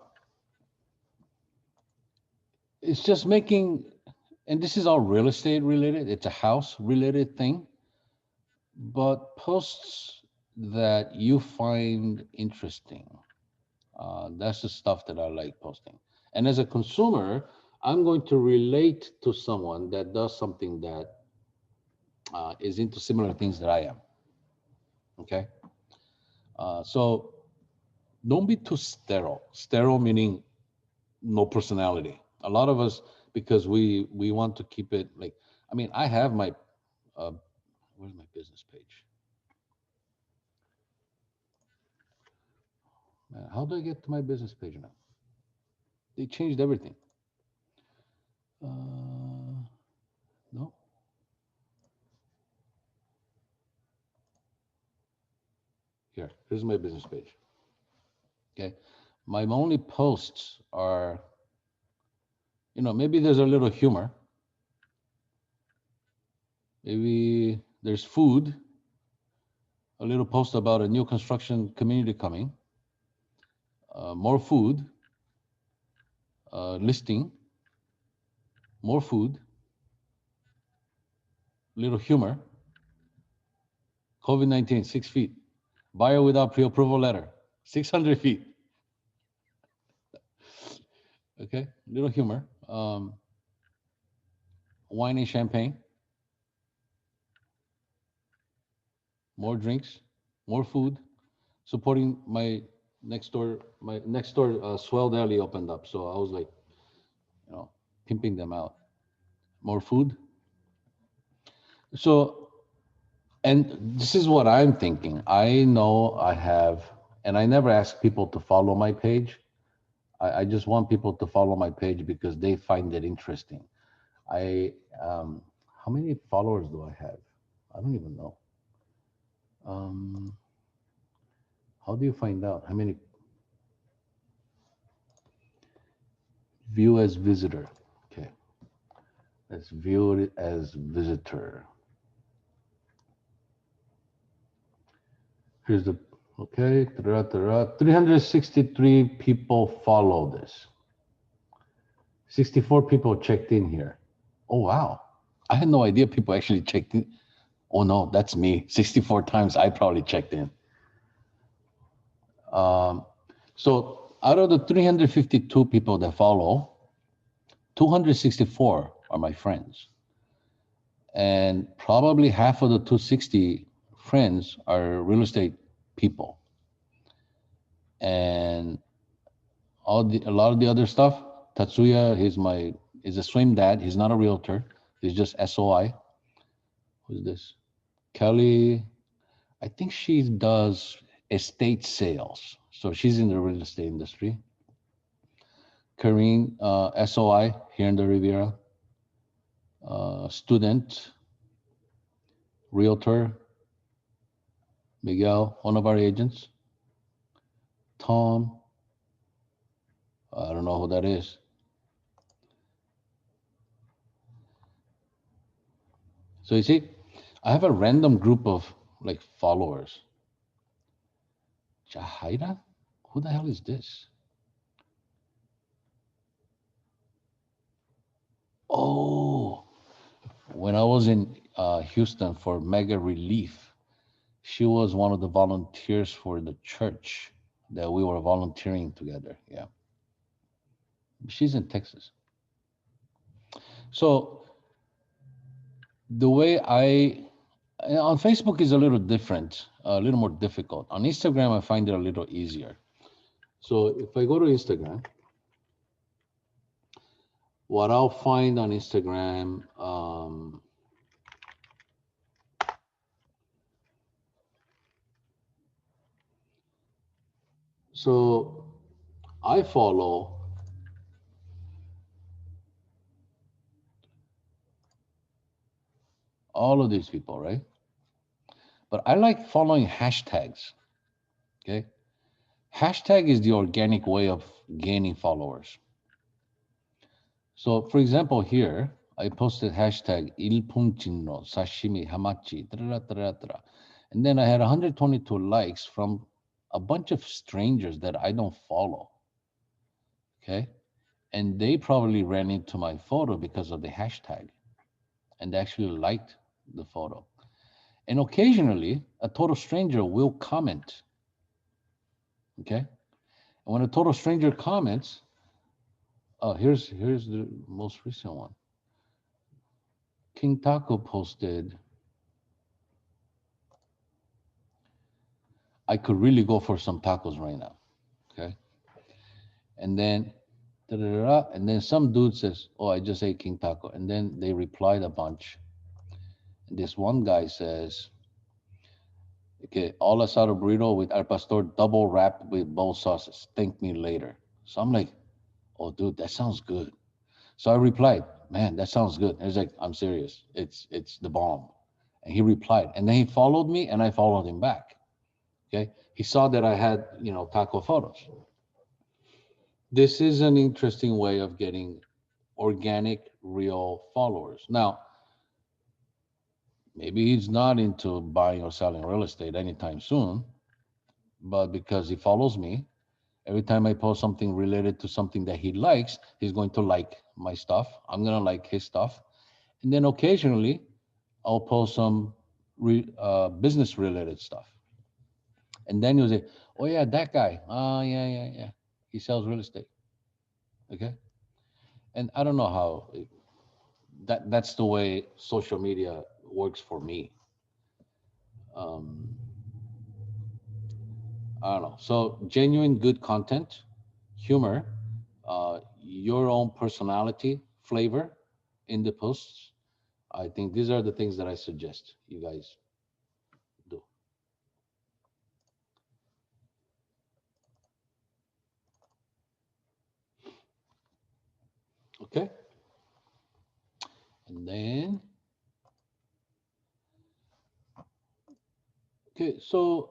It's just making, and this is all real estate related. It's a house related thing, but posts that you find interesting. That's the stuff that I like posting. And as a consumer, I'm going to relate to someone that does something that is into similar things that I am. Okay. So don't be too sterile. Sterile meaning no personality. A lot of us, because we want to keep it like, I mean, I have my uh, where's my business page? Man, how do I get to my business page now? They changed everything. No, here's my business page. Okay, my only posts are, maybe there's a little humor. Maybe there's food. A little post about a new construction community coming. More food. Listing. More food. Little humor. COVID-19, 6 feet. Buyer without pre-approval letter, 600 feet. Okay, little humor. Wine and champagne. More drinks. More food. Supporting my my next door Swell Deli opened up, so I was like, pimping them out. More food. So, and this is what I'm thinking. I know I have, and I never ask people to follow my page. I just want people to follow my page because they find it interesting. I how many followers do I have? I don't even know. Um, how do you find out how many? View as visitor. Okay, let's view it as visitor. Here's the okay. 363 people follow this. 64 people checked in here. Oh wow! I had no idea people actually checked in. Oh no, that's me. 64 times I probably checked in. So out of the 352 people that follow, 264 are my friends. And probably half of the 260 friends are real estate people. And a lot of the other stuff, Tatsuya, is a swim dad. He's not a realtor. He's just SOI. Who's this? Kelly, I think she does estate sales. So she's in the real estate industry. Karine, SOI here in the Riviera. Student, realtor. Miguel, one of our agents. Tom, I don't know who that is. So you see, I have a random group of like followers. Jahida? Who the hell is this? Oh, when I was in Houston for Mega Relief, she was one of the volunteers for the church that we were volunteering together. Yeah. She's in Texas. So the way on Facebook is a little different, a little more difficult. On Instagram, I find it a little easier. So if I go to Instagram, what I'll find on Instagram, so I follow all of these people, right? But I like following hashtags, okay? Hashtag is the organic way of gaining followers. So for example, here, I posted hashtag 일pun진로 sashimi hamachi, and then I had 122 likes from a bunch of strangers that I don't follow, okay? And they probably ran into my photo because of the hashtag and they actually liked the photo. And occasionally, a total stranger will comment, okay? And when a total stranger comments, here's the most recent one. King Taco posted, I could really go for some tacos right now, okay? And then, and then some dude says, oh, I just ate King Taco. And then they replied a bunch. And this one guy says, okay, all asado burrito with al pastor double wrapped with both sauces. Thank me later. So I'm like, oh, dude, that sounds good. So I replied, man, that sounds good. He's like, I'm serious. It's the bomb. And he replied, and then he followed me, and I followed him back. Okay, he saw that I had taco photos. This is an interesting way of getting organic, real followers. Now, maybe he's not into buying or selling real estate anytime soon, but because he follows me, every time I post something related to something that he likes, he's going to like my stuff. I'm going to like his stuff. And then occasionally, I'll post some business related stuff. And then you'll say, oh, yeah, that guy. Oh, yeah. He sells real estate. Okay. And I don't know how that's the way social media works for me. I don't know. So genuine good content, humor, your own personality, flavor in the posts. I think these are the things that I suggest you guys do. Okay. And then, okay, so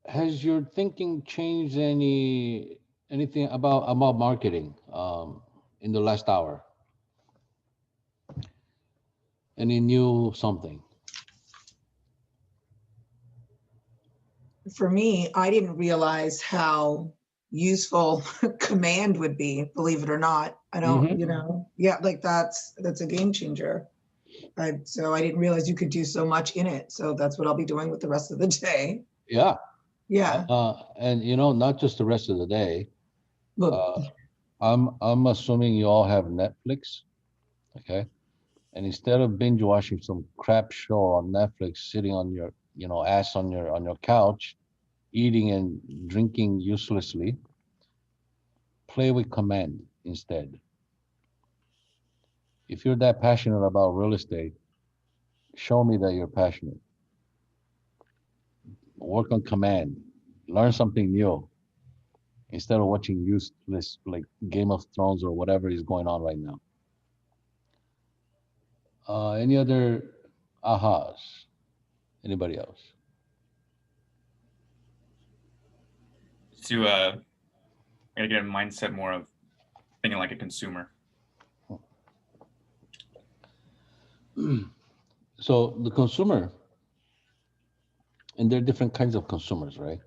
has your thinking changed anything about marketing in the last hour? Any new something? For me, I didn't realize how useful command would be, believe it or not. I don't, Mm-hmm. yeah, like that's a game changer. So I didn't realize you could do so much in it. So that's what I'll be doing with the rest of the day. Yeah. Yeah. And not just the rest of the day. Look, Uh, I'm assuming you all have Netflix, okay? And instead of binge watching some crap show on Netflix, sitting on your ass on your couch, eating and drinking uselessly, play with command instead. If you're that passionate about real estate, show me that you're passionate. Work on command. Learn something new instead of watching useless like Game of Thrones or whatever is going on right now. Any other ahas? Anybody else? To gotta get a mindset more of thinking like a consumer. So the consumer, and there are different kinds of consumers, right?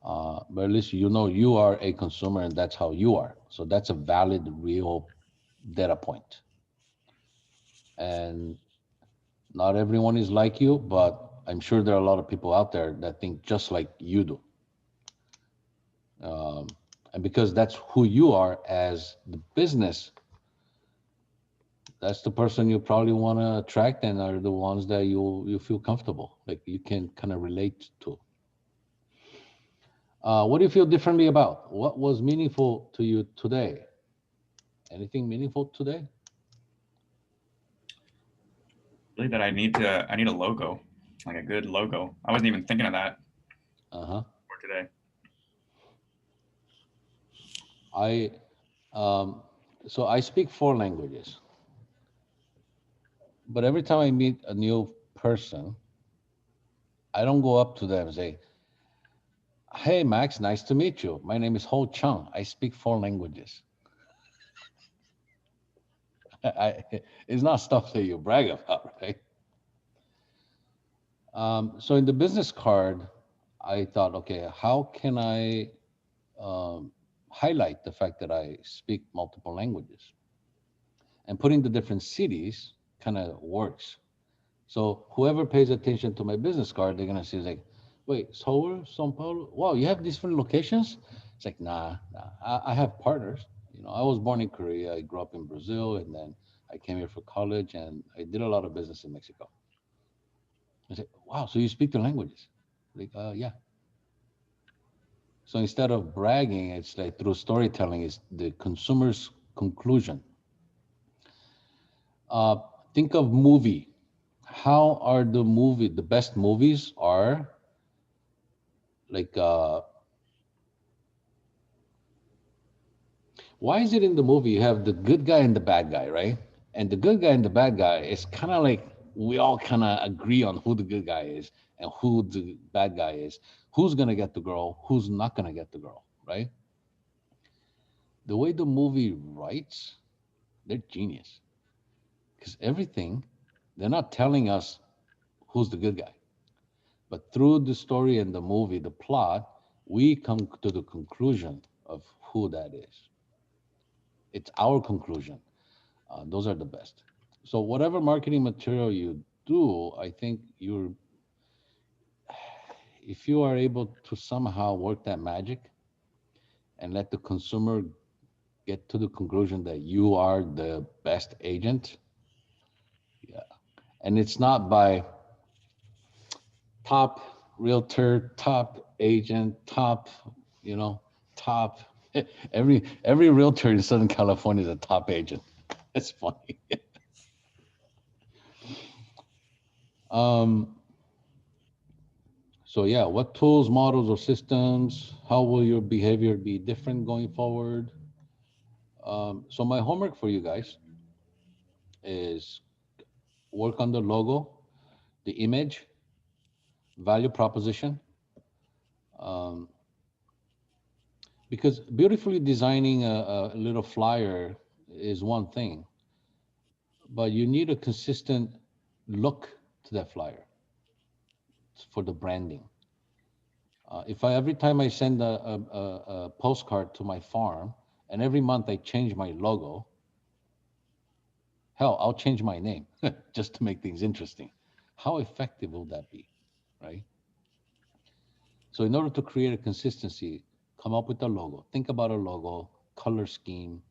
But at least you are a consumer and that's how you are. So that's a valid, real data point. And not everyone is like you, but I'm sure there are a lot of people out there that think just like you do. Um, and because that's who you are as the business, that's the person you probably want to attract and are the ones that you feel comfortable, like you can kind of relate to. What do you feel differently about? What was meaningful to you today? Anything meaningful today? Really, that I need a logo, like a good logo. I wasn't even thinking of that Uh-huh. for today. I um, so I speak four languages, but every time I meet a new person, I don't go up to them and say, "Hey, Max, nice to meet you. My name is Chung. I speak four languages." It's not stuff that you brag about, right? So in the business card, I thought, okay, how can I highlight the fact that I speak multiple languages? And putting the different cities kind of works. So whoever pays attention to my business card, they're gonna see like, wait, Seoul, São Paulo, wow, you have different locations? It's like, nah. I have partners. I was born in Korea. I grew up in Brazil, and then I came here for college, and I did a lot of business in Mexico. I said, wow, so you speak the languages? Like, yeah. So instead of bragging, it's like through storytelling is the consumer's conclusion. Uh, think of movie. How are the best movies are like, why is it in the movie you have the good guy and the bad guy, right? And the good guy and the bad guy is kind of like we all kind of agree on who the good guy is and who the bad guy is, who's going to get the girl, who's not going to get the girl, right? The way the movie writes, they're genius because everything, they're not telling us who's the good guy, but through the story and the movie, the plot, we come to the conclusion of who that is. It's our conclusion. Those are the best. So whatever marketing material you do, I think if you are able to somehow work that magic and let the consumer get to the conclusion that you are the best agent, yeah. And it's not by top realtor, top agent, top, you know, top. Every realtor in Southern California is a top agent. That's funny. um, so yeah, what tools, models, or systems? How will your behavior be different going forward? So my homework for you guys is work on the logo, the image, value proposition. Um, because beautifully designing a little flyer is one thing, but you need a consistent look to that flyer for the branding. If I every time I send a postcard to my farm, and every month I change my logo, hell, I'll change my name just to make things interesting. How effective will that be, right? So in order to create a consistency, come up with a logo. Think about a logo, color scheme,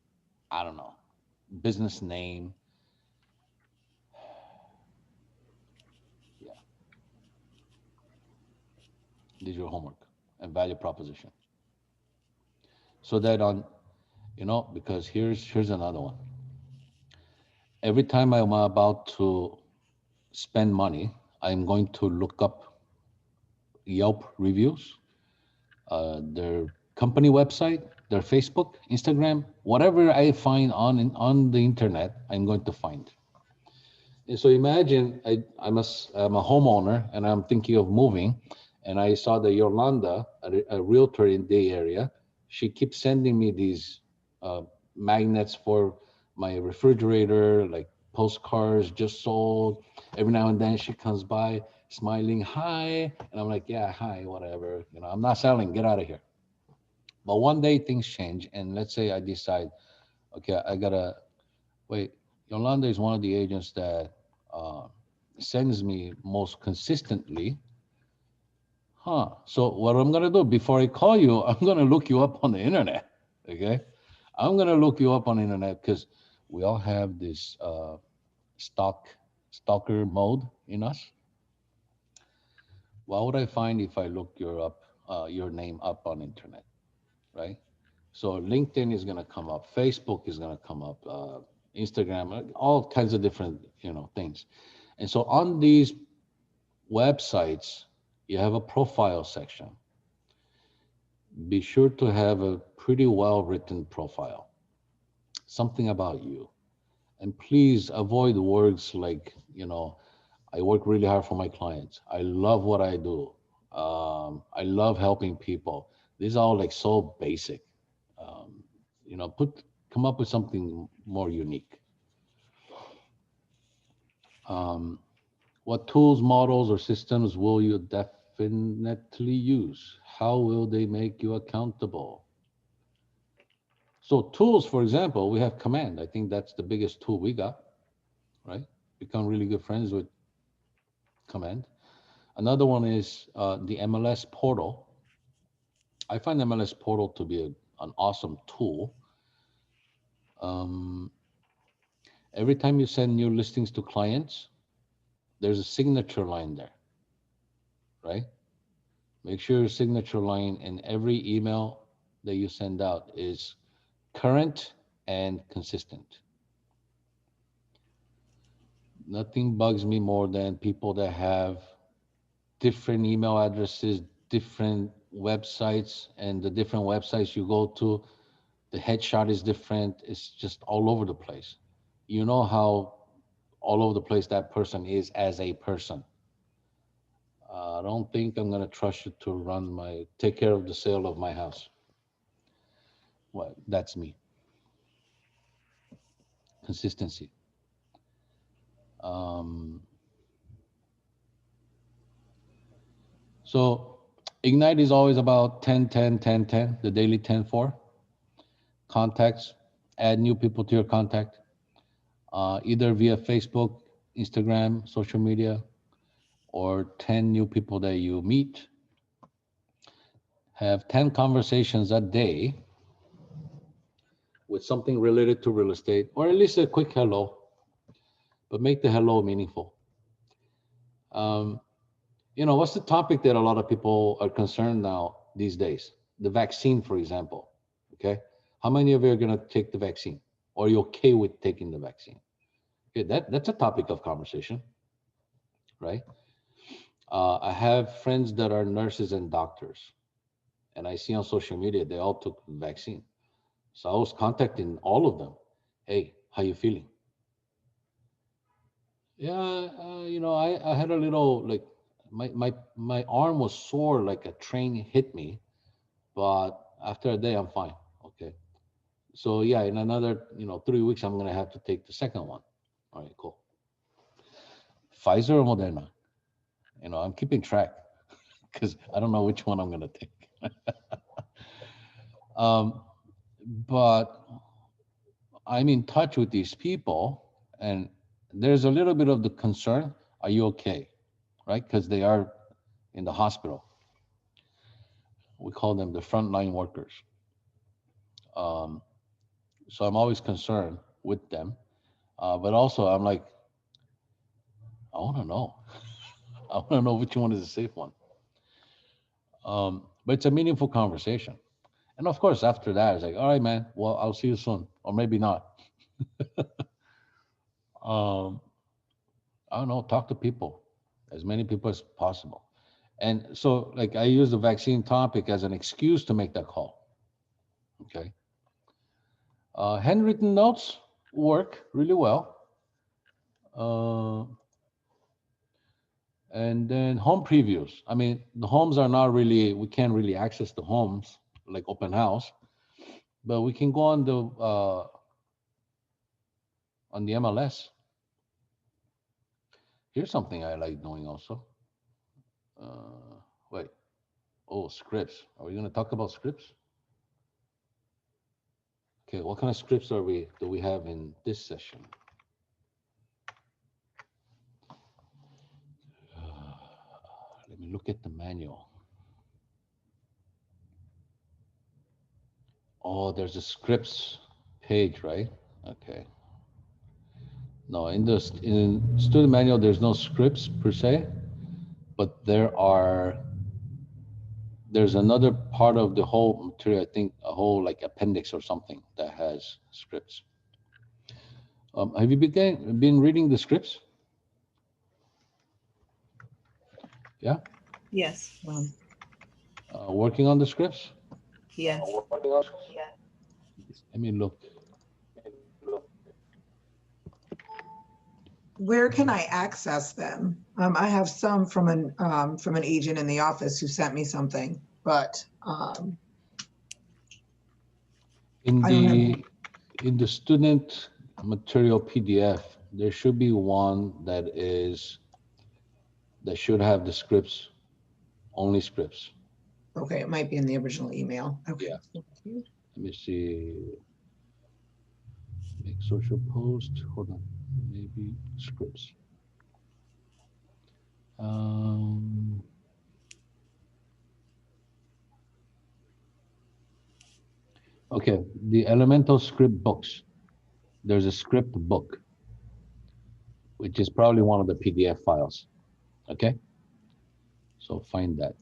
I don't know, business name. Yeah, this is your homework and value proposition. So that on, because here's another one. Every time I'm about to spend money, I'm going to look up Yelp reviews, their company website, their Facebook, Instagram, whatever I find on the internet, I'm going to find. And so imagine I'm a homeowner and I'm thinking of moving, and I saw that Yolanda, a realtor in the area, she keeps sending me these uh, magnets for my refrigerator, like postcards just sold. Every now and then she comes by smiling, hi, and I'm like, yeah, hi, whatever. I'm not selling. Get out of here. But one day things change, and let's say I decide, okay, I gotta wait. Yolanda is one of the agents that uh, sends me most consistently. Huh. So what I'm gonna do before I call you, I'm gonna look you up on the internet. Okay. I'm gonna look you up on the internet because we all have this stalker mode in us. What would I find if I look your name up on internet, right? So LinkedIn is gonna come up, Facebook is gonna come up, Instagram, all kinds of different things. And so on these websites, you have a profile section. Be sure to have a pretty well written profile, something about you. And please avoid words like, I work really hard for my clients. I love what I do. I love helping people. These are all like so basic. Um, come up with something more unique. Um, what tools, models, or systems will you definitely use? How will they make you accountable? So tools, for example, we have Command. I think that's the biggest tool we got, right? Become really good friends with Command. Another one is the MLS portal. I find MLS portal to be an awesome tool. Um, every time you send new listings to clients, there's a signature line there, right? Make sure your signature line in every email that you send out is current and consistent. Nothing bugs me more than people that have different email addresses, different websites, and the different websites you go to, the headshot is different. It's just all over the place. You know how all over the place that person is as a person. I don't think I'm gonna trust you to take care of the sale of my house. Well, that's me. Consistency. Um, so Ignite is always about 10, 10, 10, 10, the daily 10-4. Contacts, add new people to your contact, either via Facebook, Instagram, social media, or 10 new people that you meet. Have 10 conversations a day with something related to real estate, or at least a quick hello, but make the hello meaningful. Um, What's the topic that a lot of people are concerned now these days? The vaccine, for example. Okay. How many of you are going to take the vaccine? Or are you okay with taking the vaccine? Okay, that's a topic of conversation, right? I have friends that are nurses and doctors, and I see on social media they all took the vaccine. So I was contacting all of them. Hey, how you feeling? Yeah, I had a little like my arm was sore like a train hit me, but after a day I'm fine. Okay. So yeah, in another 3 weeks I'm gonna have to take the second one. All right, cool. Pfizer or Moderna? I'm keeping track because I don't know which one I'm gonna take. um, but I'm in touch with these people, and there's a little bit of the concern. Are you okay? Right? Because they are in the hospital. We call them the frontline workers. Um, so I'm always concerned with them. But also, I'm like, I want to know. I want to know which one is the safe one. But it's a meaningful conversation. And of course, after that, it's like, all right, man, well, I'll see you soon. Or maybe not. um, I don't know, talk to people, as many people as possible. And so, like, I use the vaccine topic as an excuse to make that call. Okay. Handwritten notes work really well. Uh, and then home previews. I mean, the homes are not really, we can't really access the homes like open house, but we can go on the MLS. Here's something I like doing also. Wait, oh, scripts. Are we going to talk about scripts? Okay, what kind of scripts do we have in this session? Let me look at the manual. Oh, there's a scripts page, right? Okay. No, in student manual, there's no scripts per se, but there's another part of the whole material, I think a whole like appendix or something that has scripts. Have you been reading the scripts? Yeah? Yes. Working on the scripts? Yes. Let me look. Where can I access them? I have some from an agent in the office who sent me something, but In I don't have. in the student material PDF, there should be one that should have the scripts, only scripts. Okay, it might be in the original email. Okay. Yeah. Thank you. Let me see. Make social post. Hold on. Maybe scripts. Okay, the Elemental script books. There's a script book, which is probably one of the PDF files. Okay, so find that.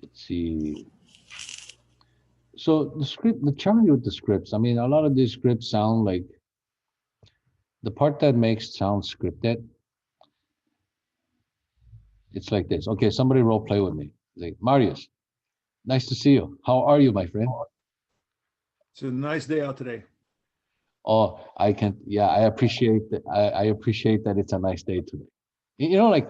Let's see. So the challenge with the scripts, I mean, a lot of these scripts sound like, the part that makes sound scripted, it's like this. Okay, somebody role play with me. Like, Marius, nice to see you. How are you, my friend? It's a nice day out today. Oh, I appreciate that. I appreciate that it's a nice day today. Like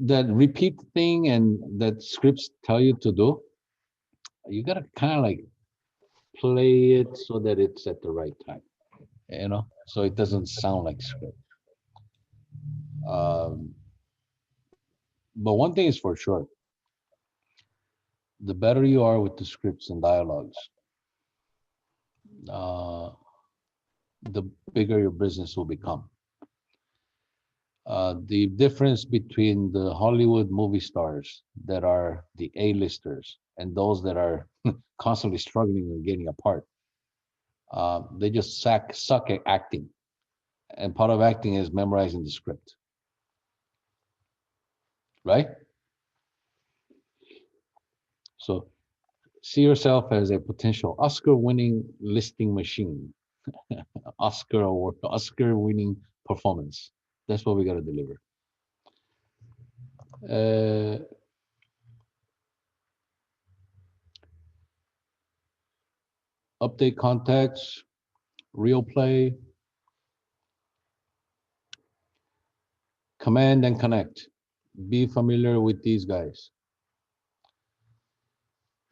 that repeat thing and that scripts tell you to do, you gotta kind of like play it so that it's at the right time, so it doesn't sound like script. But one thing is for sure, the better you are with the scripts and dialogues, the bigger your business will become. The difference between the Hollywood movie stars that are the A-listers and those that are constantly struggling and getting apart, they just suck at acting. And part of acting is memorizing the script. right? So see yourself as a potential Oscar-winning listing machine, Oscar award, Oscar-winning performance. That's what we got to deliver. Update contacts, real play, command and connect. Be familiar with these guys.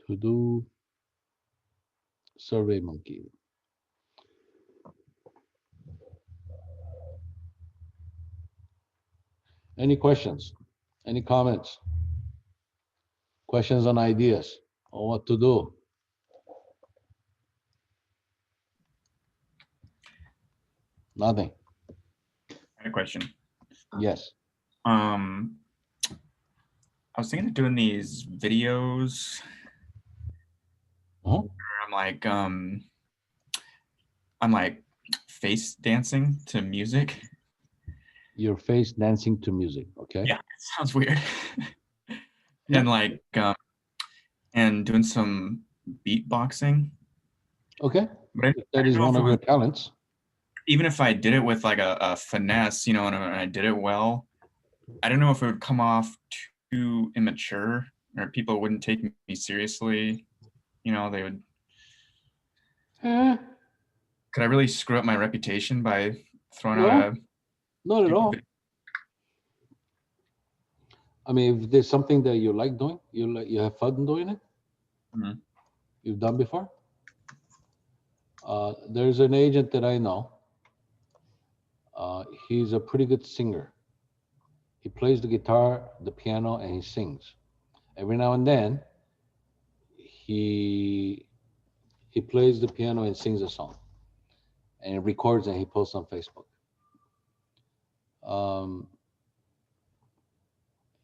To do Survey Monkey. Any questions? Any comments? Questions on ideas on what to do? Nothing. I had a question. Yes. I was thinking of doing these videos Uh-huh. where I'm like face dancing to music. Your face dancing to music. Okay. Yeah, it sounds weird. No. And like and doing some beatboxing. Okay. But I If that didn't is know one if it of your was, talents. even if I did it with like a finesse, you know, and I did it well, I don't know if it would come off too immature or people wouldn't take me seriously. You know, they would. Could I really screw up my reputation by throwing out No, a not at stupid all. I mean, if there's something that you like doing, you have fun doing it, Mhm. you've done before. There's an agent that I know. He's a pretty good singer. He plays the guitar, the piano, and he sings. Every now and then, he plays the piano and sings a song, and he records and he posts on Facebook.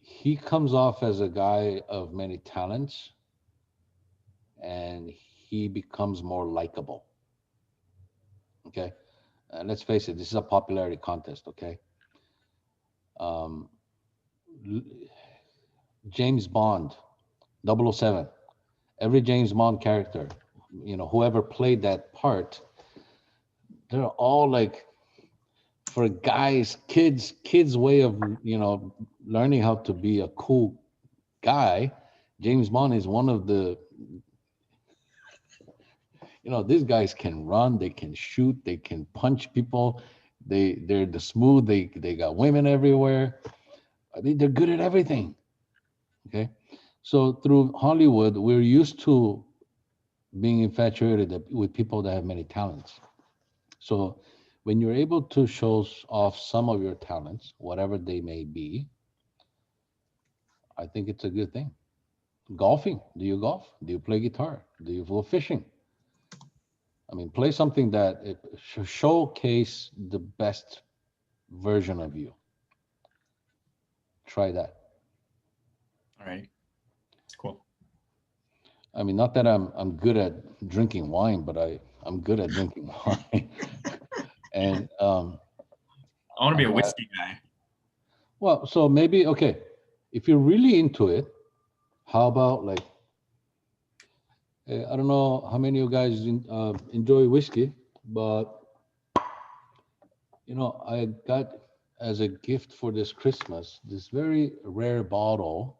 He comes off as a guy of many talents, and he becomes more likable. Okay, let's face it, this is a popularity contest. Okay, um, James Bond, 007, every James Bond character, whoever played that part, they're all like, for guys, kids way of learning how to be a cool guy. James Bond is one of the, these guys can run, they can shoot, they can punch people, they're the smooth, they got women everywhere. They're good at everything. Okay, so through Hollywood, we're used to being infatuated with people that have many talents. So when you're able to show off some of your talents, whatever they may be, I think it's a good thing. Golfing. Do you golf? Do you play guitar? Do you go fishing? I mean, play something that it showcase the best version of you. Try that. All right, it's cool. I mean, not that I'm good at drinking wine, but I'm good at drinking wine. And I want to be a whiskey guy. well, so maybe okay, if you're really into it, how about like I don't know how many of you guys enjoy whiskey, but I got as a gift for this Christmas this very rare bottle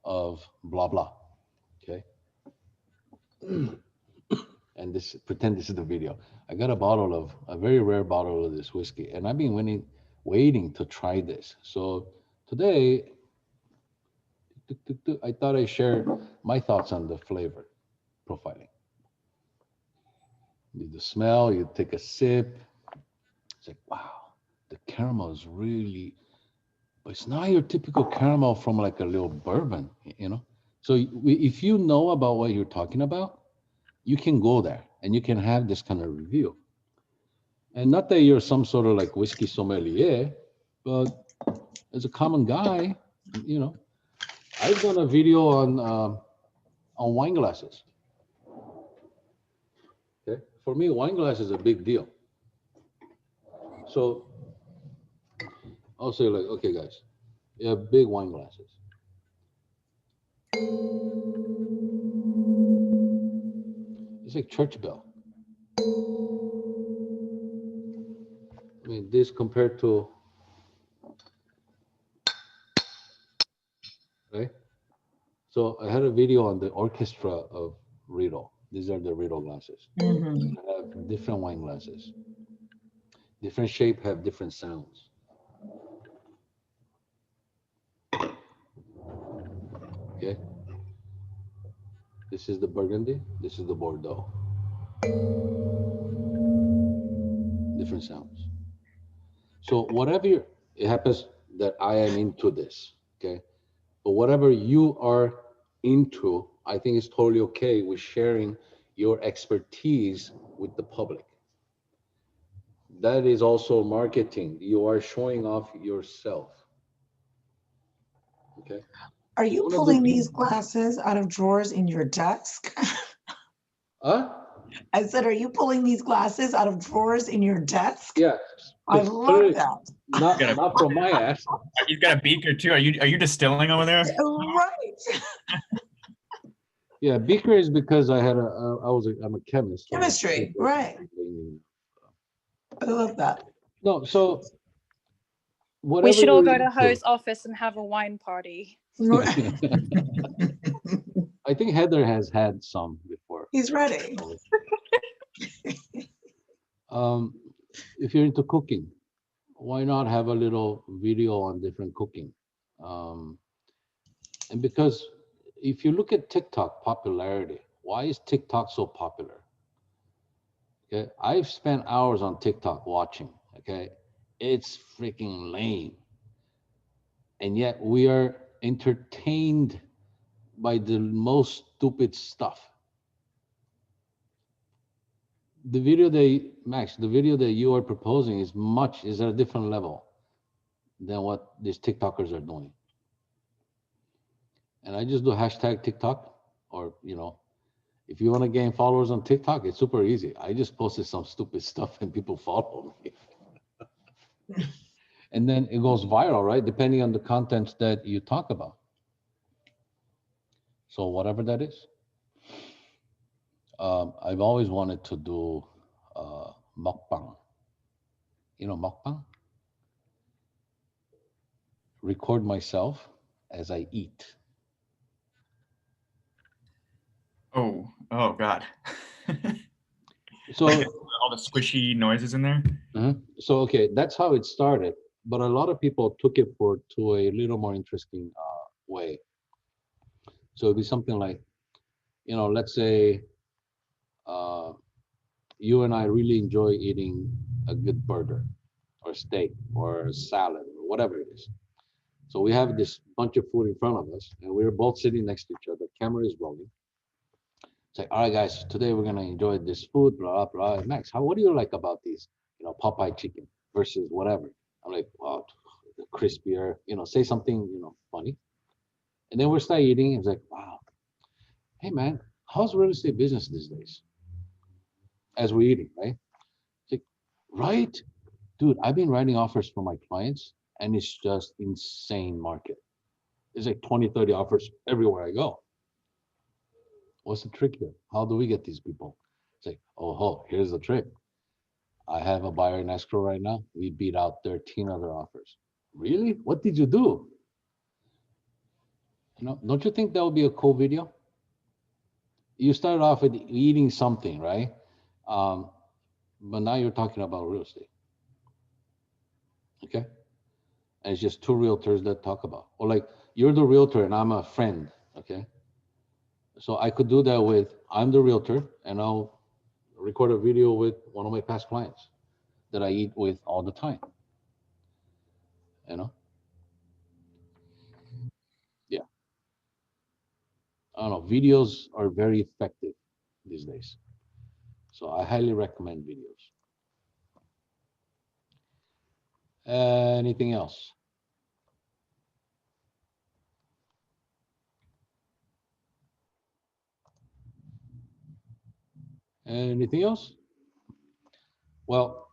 of blah blah. Okay, and this pretend this is the video. I got a very rare bottle of this whiskey, and I've been waiting to try this. So today, I thought I'd share my thoughts on the flavor profiling. The smell, you take a sip, it's like, wow, the caramel is really, but it's not your typical caramel from like a little bourbon. So if you know about what you're talking about, you can go there and you can have this kind of review. And not that you're some sort of like whiskey sommelier, but as a common guy, I've done a video on wine glasses. Okay, for me, wine glass is a big deal. So I'll say like, okay, guys, Yeah, big wine glasses. It's like church bell. I mean, this compared to, right? So I had a video on the orchestra of Riedel. These are the Riedel glasses. Mhm. I have different wine glasses. Different shape have different sounds. Okay. This is the Burgundy. This is the Bordeaux. Different sounds. So whatever it happens that I am into this, okay? But whatever you are into, I think it's totally okay with sharing your expertise with the public. That is also marketing. You are showing off yourself. Okay. Are you One of pulling the- these glasses out of drawers in your desk? Huh? I said, are you pulling these glasses out of drawers in your desk? Yeah. I love that. Gotta- Not from my ass. He's got a beaker too. Are you distilling over there? Right. Yeah, beaker is because I'm a chemist. so Chemistry, right. I love that. No, so whatever We should all you're go to into- Ho's office and have a wine party. Right. I think Heather has had some before. He's ready. Um, if you're into cooking, why not have a little video on different cooking? And because if you look at TikTok popularity, why is TikTok so popular? Okay, I've spent hours on TikTok watching. Okay, it's freaking lame, and yet we are entertained by the most stupid stuff. The video the video that you are proposing is at a different level than what these TikTokers are doing. And I just do hashtag TikTok, or if you want to gain followers on TikTok, it's super easy. I just posted some stupid stuff and people follow me. And then it goes viral, right? Depending on the content that you talk about. So whatever that is. I've always wanted to do mukbang. You know mukbang? Record myself as I eat. Oh God. So All the squishy noises in there. So okay, that's how it started. But a lot of people took it to a little more interesting way. So it'd be something like, let's say you and I really enjoy eating a good burger or steak or salad or whatever it is. So we have this bunch of food in front of us and we're both sitting next to each other. Camera is rolling. It's like, all right, guys, today we're gonna enjoy this food, blah, blah, blah. Max, what do you like about these, Popeye chicken versus whatever? I'm like, wow, crispier, say something, funny. And then we're start eating. It's like, wow, hey man, how's real estate business these days? As we're eating, right? It's like, right? Dude, I've been writing offers for my clients and it's just insane market. It's like 20, 30 offers everywhere I go. What's the trick here? How do we get these people? It's like, here's the trick. I have a buyer in escrow right now. We beat out 13 other offers. Really? What did you do? Don't you think that would be a cool video? You started off with eating something, right? But now you're talking about real estate. Okay? And it's just two realtors that talk about. Or like you're the realtor and I'm a friend. Okay? So I could do that with I'm the realtor and I'll record a video with one of my past clients that I eat with all the time. Yeah. I don't know. Videos are very effective these days. So I highly recommend videos. Anything else? Anything else? Well,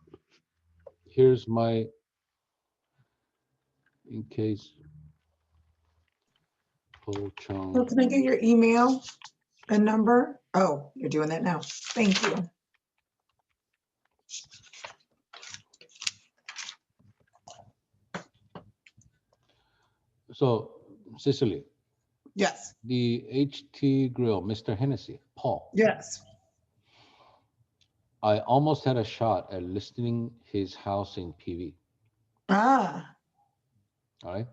here's my, in case Chung. So can I get your email and number? Oh, you're doing that now. Thank you. So, Cicely, Yes, the HT Grill, Mr. Hennessy, Paul. yes. I almost had a shot at listing his house in PV. Ah, All right.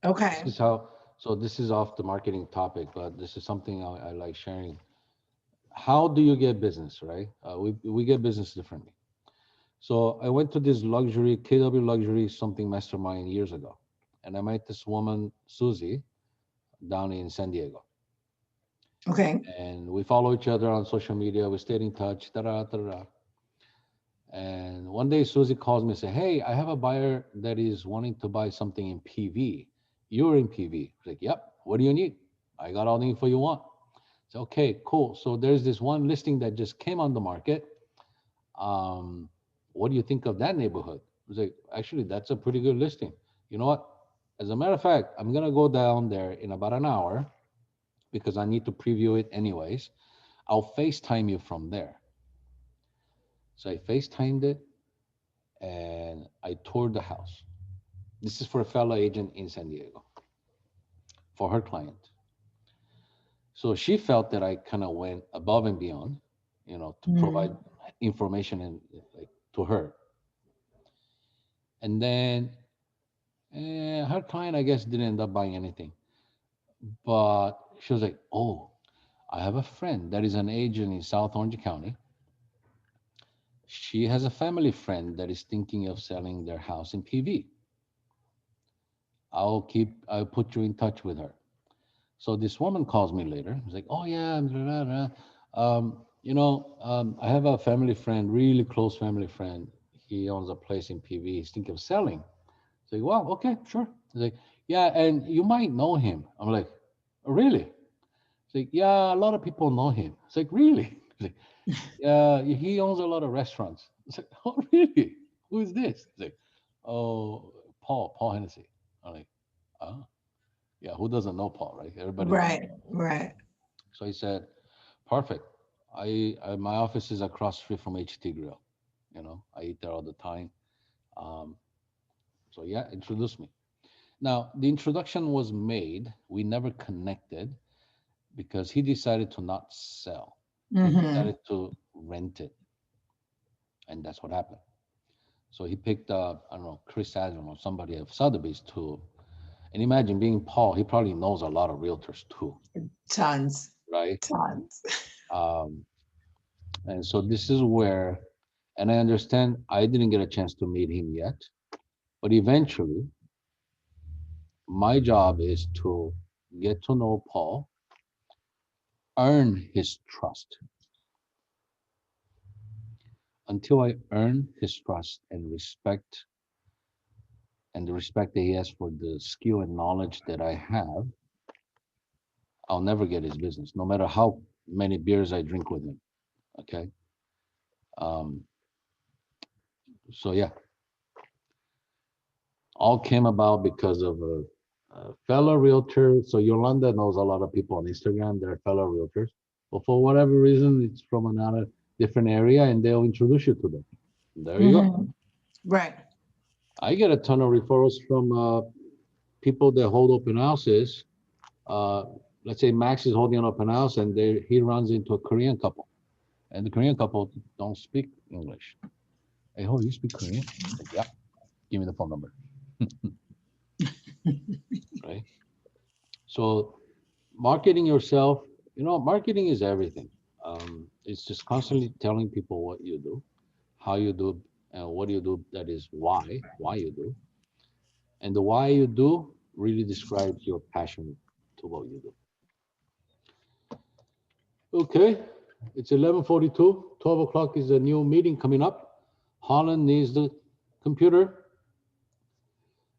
okay. This is how, so this is off the marketing topic, but this is something I like sharing. How do you get business, right? We get business differently. So I went to this luxury, KW Luxury something mastermind years ago. And I met this woman, Susie, down in San Diego. Okay. And we follow each other on social media. We stayed in touch. Da-da. And one day Susie calls me and says, hey, I have a buyer that is wanting to buy something in PV. You're in PV. I was like, yep. What do you need? I got all the info you want. So, okay, cool. So there's this one listing that just came on the market. What do you think of that neighborhood? I was like, actually, that's a pretty good listing. You know what? As a matter of fact, I'm going to go down there in about an hour because I need to preview it anyways. I'll FaceTime you from there. So I FaceTimed it and I toured the house. This is for a fellow agent in San Diego for her client. So she felt that I kind of went above and beyond, to provide information and like to her. And then her client, I guess, didn't end up buying anything. But she was like, oh, I have a friend that is an agent in South Orange County. She has a family friend that is thinking of selling their house in PV. I'll put you in touch with her. So this woman calls me later. She's like, oh yeah, I have a family friend, really close family friend. He owns a place in PV. He's thinking of selling. It's like, well, okay, sure. He's like, yeah, and you might know him. I'm like, oh, really? It's like, yeah, a lot of people know him. It's like, really? It's like, yeah, he owns a lot of restaurants. It's like, oh, really? Who is this? It's like, oh, Paul Hennessy. I'm like, oh, yeah, who doesn't know Paul, right? Everybody knows. Right. So he said, perfect. My office is across the street from HT Grill. I eat there all the time. So yeah, introduce me. Now, the introduction was made. We never connected because he decided to not sell. He decided to rent it. And that's what happened. So he picked up, I don't know, Chris Adams or somebody of Sotheby's too. And imagine being Paul, he probably knows a lot of realtors too. Tons. Right? Tons. And so this is where, and I understand I didn't get a chance to meet him yet, but eventually my job is to get to know Paul, earn his trust. Until I earn his trust and respect, and the respect that he has for the skill and knowledge that I have, I'll never get his business, no matter how many beers I drink with him. Okay. So yeah, all came about because of a fellow realtor. So Yolanda knows a lot of people on Instagram. They're fellow realtors, but for whatever reason, it's from another different area, and they'll introduce you to them. There you go. Right. I get a ton of referrals from people that hold open houses. Let's say Max is holding an open house, and he runs into a Korean couple, and the Korean couple don't speak English. Hey, oh, you speak Korean? Like, yeah. Give me the phone number. Right. So marketing yourself, marketing is everything. It's just constantly telling people what you do, how you do, and what you do. That is why you do. And the why you do really describes your passion to what you do. Okay, it's 11:42. 12 o'clock is a new meeting coming up. Holland needs the computer.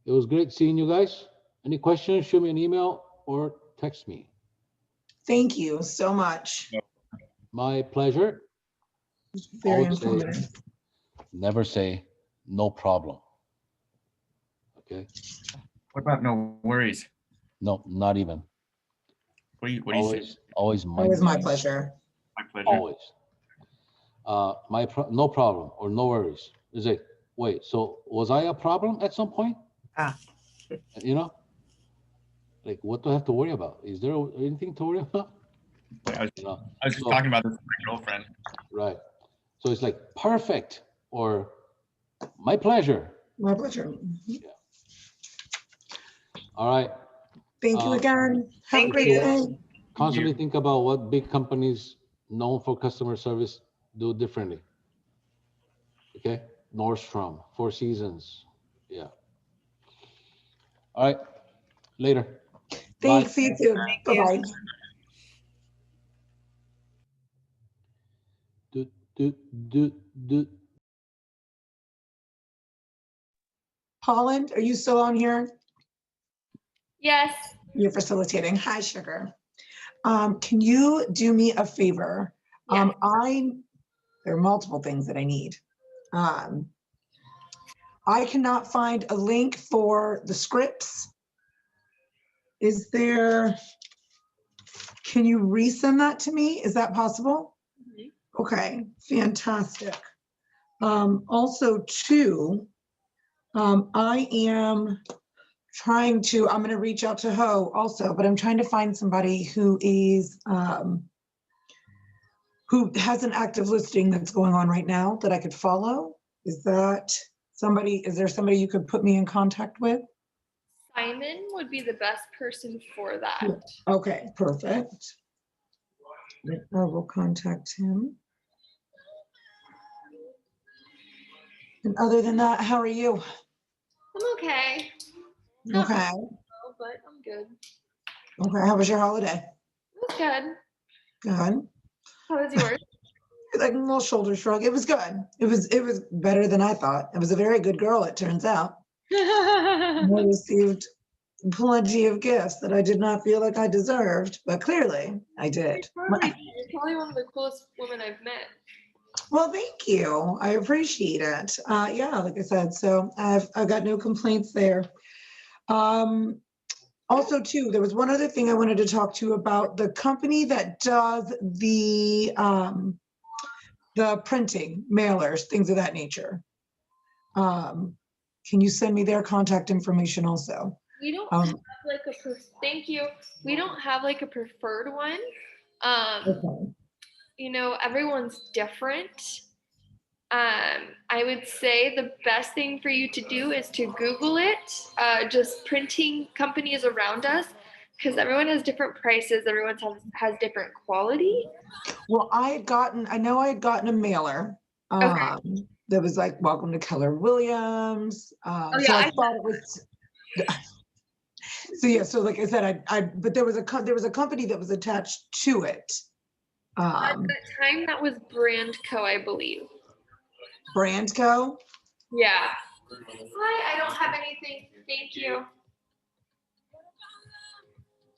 It was great seeing you guys. Any questions, shoot me an email or text me. Thank you so much. My pleasure. Very Always say, informative. never say no problem. Okay? What about no worries? No, not even. What do you think? Always my Always my pleasure. pleasure. My pleasure. Always. No problem or no worries. It's like, wait, so was I a problem at some point? You know, like what do I have to worry about? Is there anything to worry about? I was, You know, I was just talking about this with my girlfriend. right. So it's like perfect or my pleasure. My pleasure. All right. Thank you again. Have a Thank great you. day. Constantly think about what big companies known for customer service do differently. Okay. Nordstrom, Four Seasons. Yeah. All right. Later. Thanks. Bye. See you too. Thank you. Bye-bye. Do. Holland, are you still on here? Yes. You're facilitating. Hi, Sugar. Can you do me a favor? Yes. There are multiple things that I need. I cannot find a link for the scripts. Can you resend that to me? Is that possible? Mhm. Okay, fantastic. Also too, I am I'm going to reach out to Ho also, but I'm trying to find somebody who has an active listing that's going on right now that I could follow. Is there somebody you could put me in contact with? Simon would be the best person for that. Okay, perfect. I will contact him. And other than that, how are you? I'm okay. Not Okay. well, but I'm good. Okay, how was your holiday? It was good. Good. How was yours? Like a little shoulder shrug. It was good. It was better than I thought. I was a very good girl, it turns out. I received plenty of gifts that I did not feel like I deserved, but clearly I did. You're probably one of the coolest women I've met. Well, thank you. I appreciate it. Yeah, like I said, so I've got no complaints there. Also, too, there was one other thing I wanted to talk to you about. The company that does the printing, mailers, things of that nature. Can you send me their contact information also? We don't have like thank you. We don't have like a preferred one. Okay. You know, everyone's different. I would say the best thing for you to do is to Google it, just printing companies around us, because everyone has different prices. Everyone has different quality. Well, I had gotten a mailer that was like, welcome to Keller Williams. So I thought it was, so yeah, so like I said, but there was a company that was attached to it. At that time, that was Brandco, I believe. Brandco? Yeah. Hi, I don't have anything. Thank you.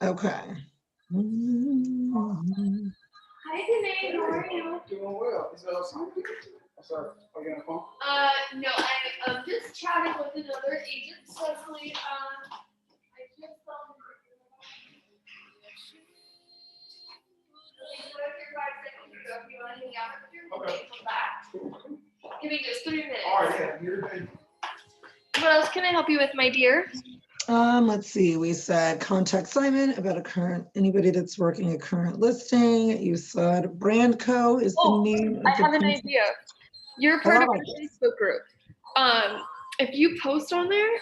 Okay. Hi, Danae. How are you? Doing well. I'm sorry. Are you on the phone? No, I'm just chatting with another agent. Cecily, I just saw him. If you want to hang out with you, come back. Give me just 3 minutes. All right, yeah. You're good. What else can I help you with, my dear? Let's see, we said contact Simon about anybody that's working a current listing. You said Brandco is the name of I have an the idea. You're part of our Facebook group. If you post on there,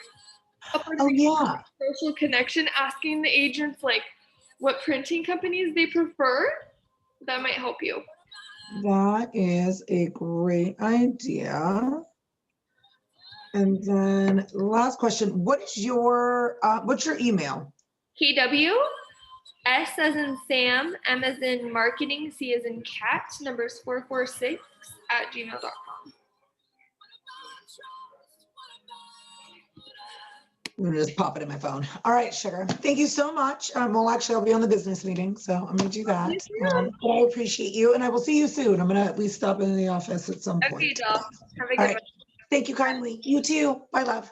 yeah. social connection, asking the agents like what printing companies they prefer, that might help you. That is a great idea. And then last question, what's your email? KW, S as in Sam, M as in marketing, C as in cat, numbers 446 at gmail.com. I'm gonna just pop it in my phone. All right, Sugar. Thank you so much. Well, actually, I'll be on the business meeting, so I'm gonna do that. But I appreciate you, and I will see you soon. I'm gonna at least stop in the office at some point. Okay, doll. Have a good All right. one. Thank you kindly. You too. Bye, love.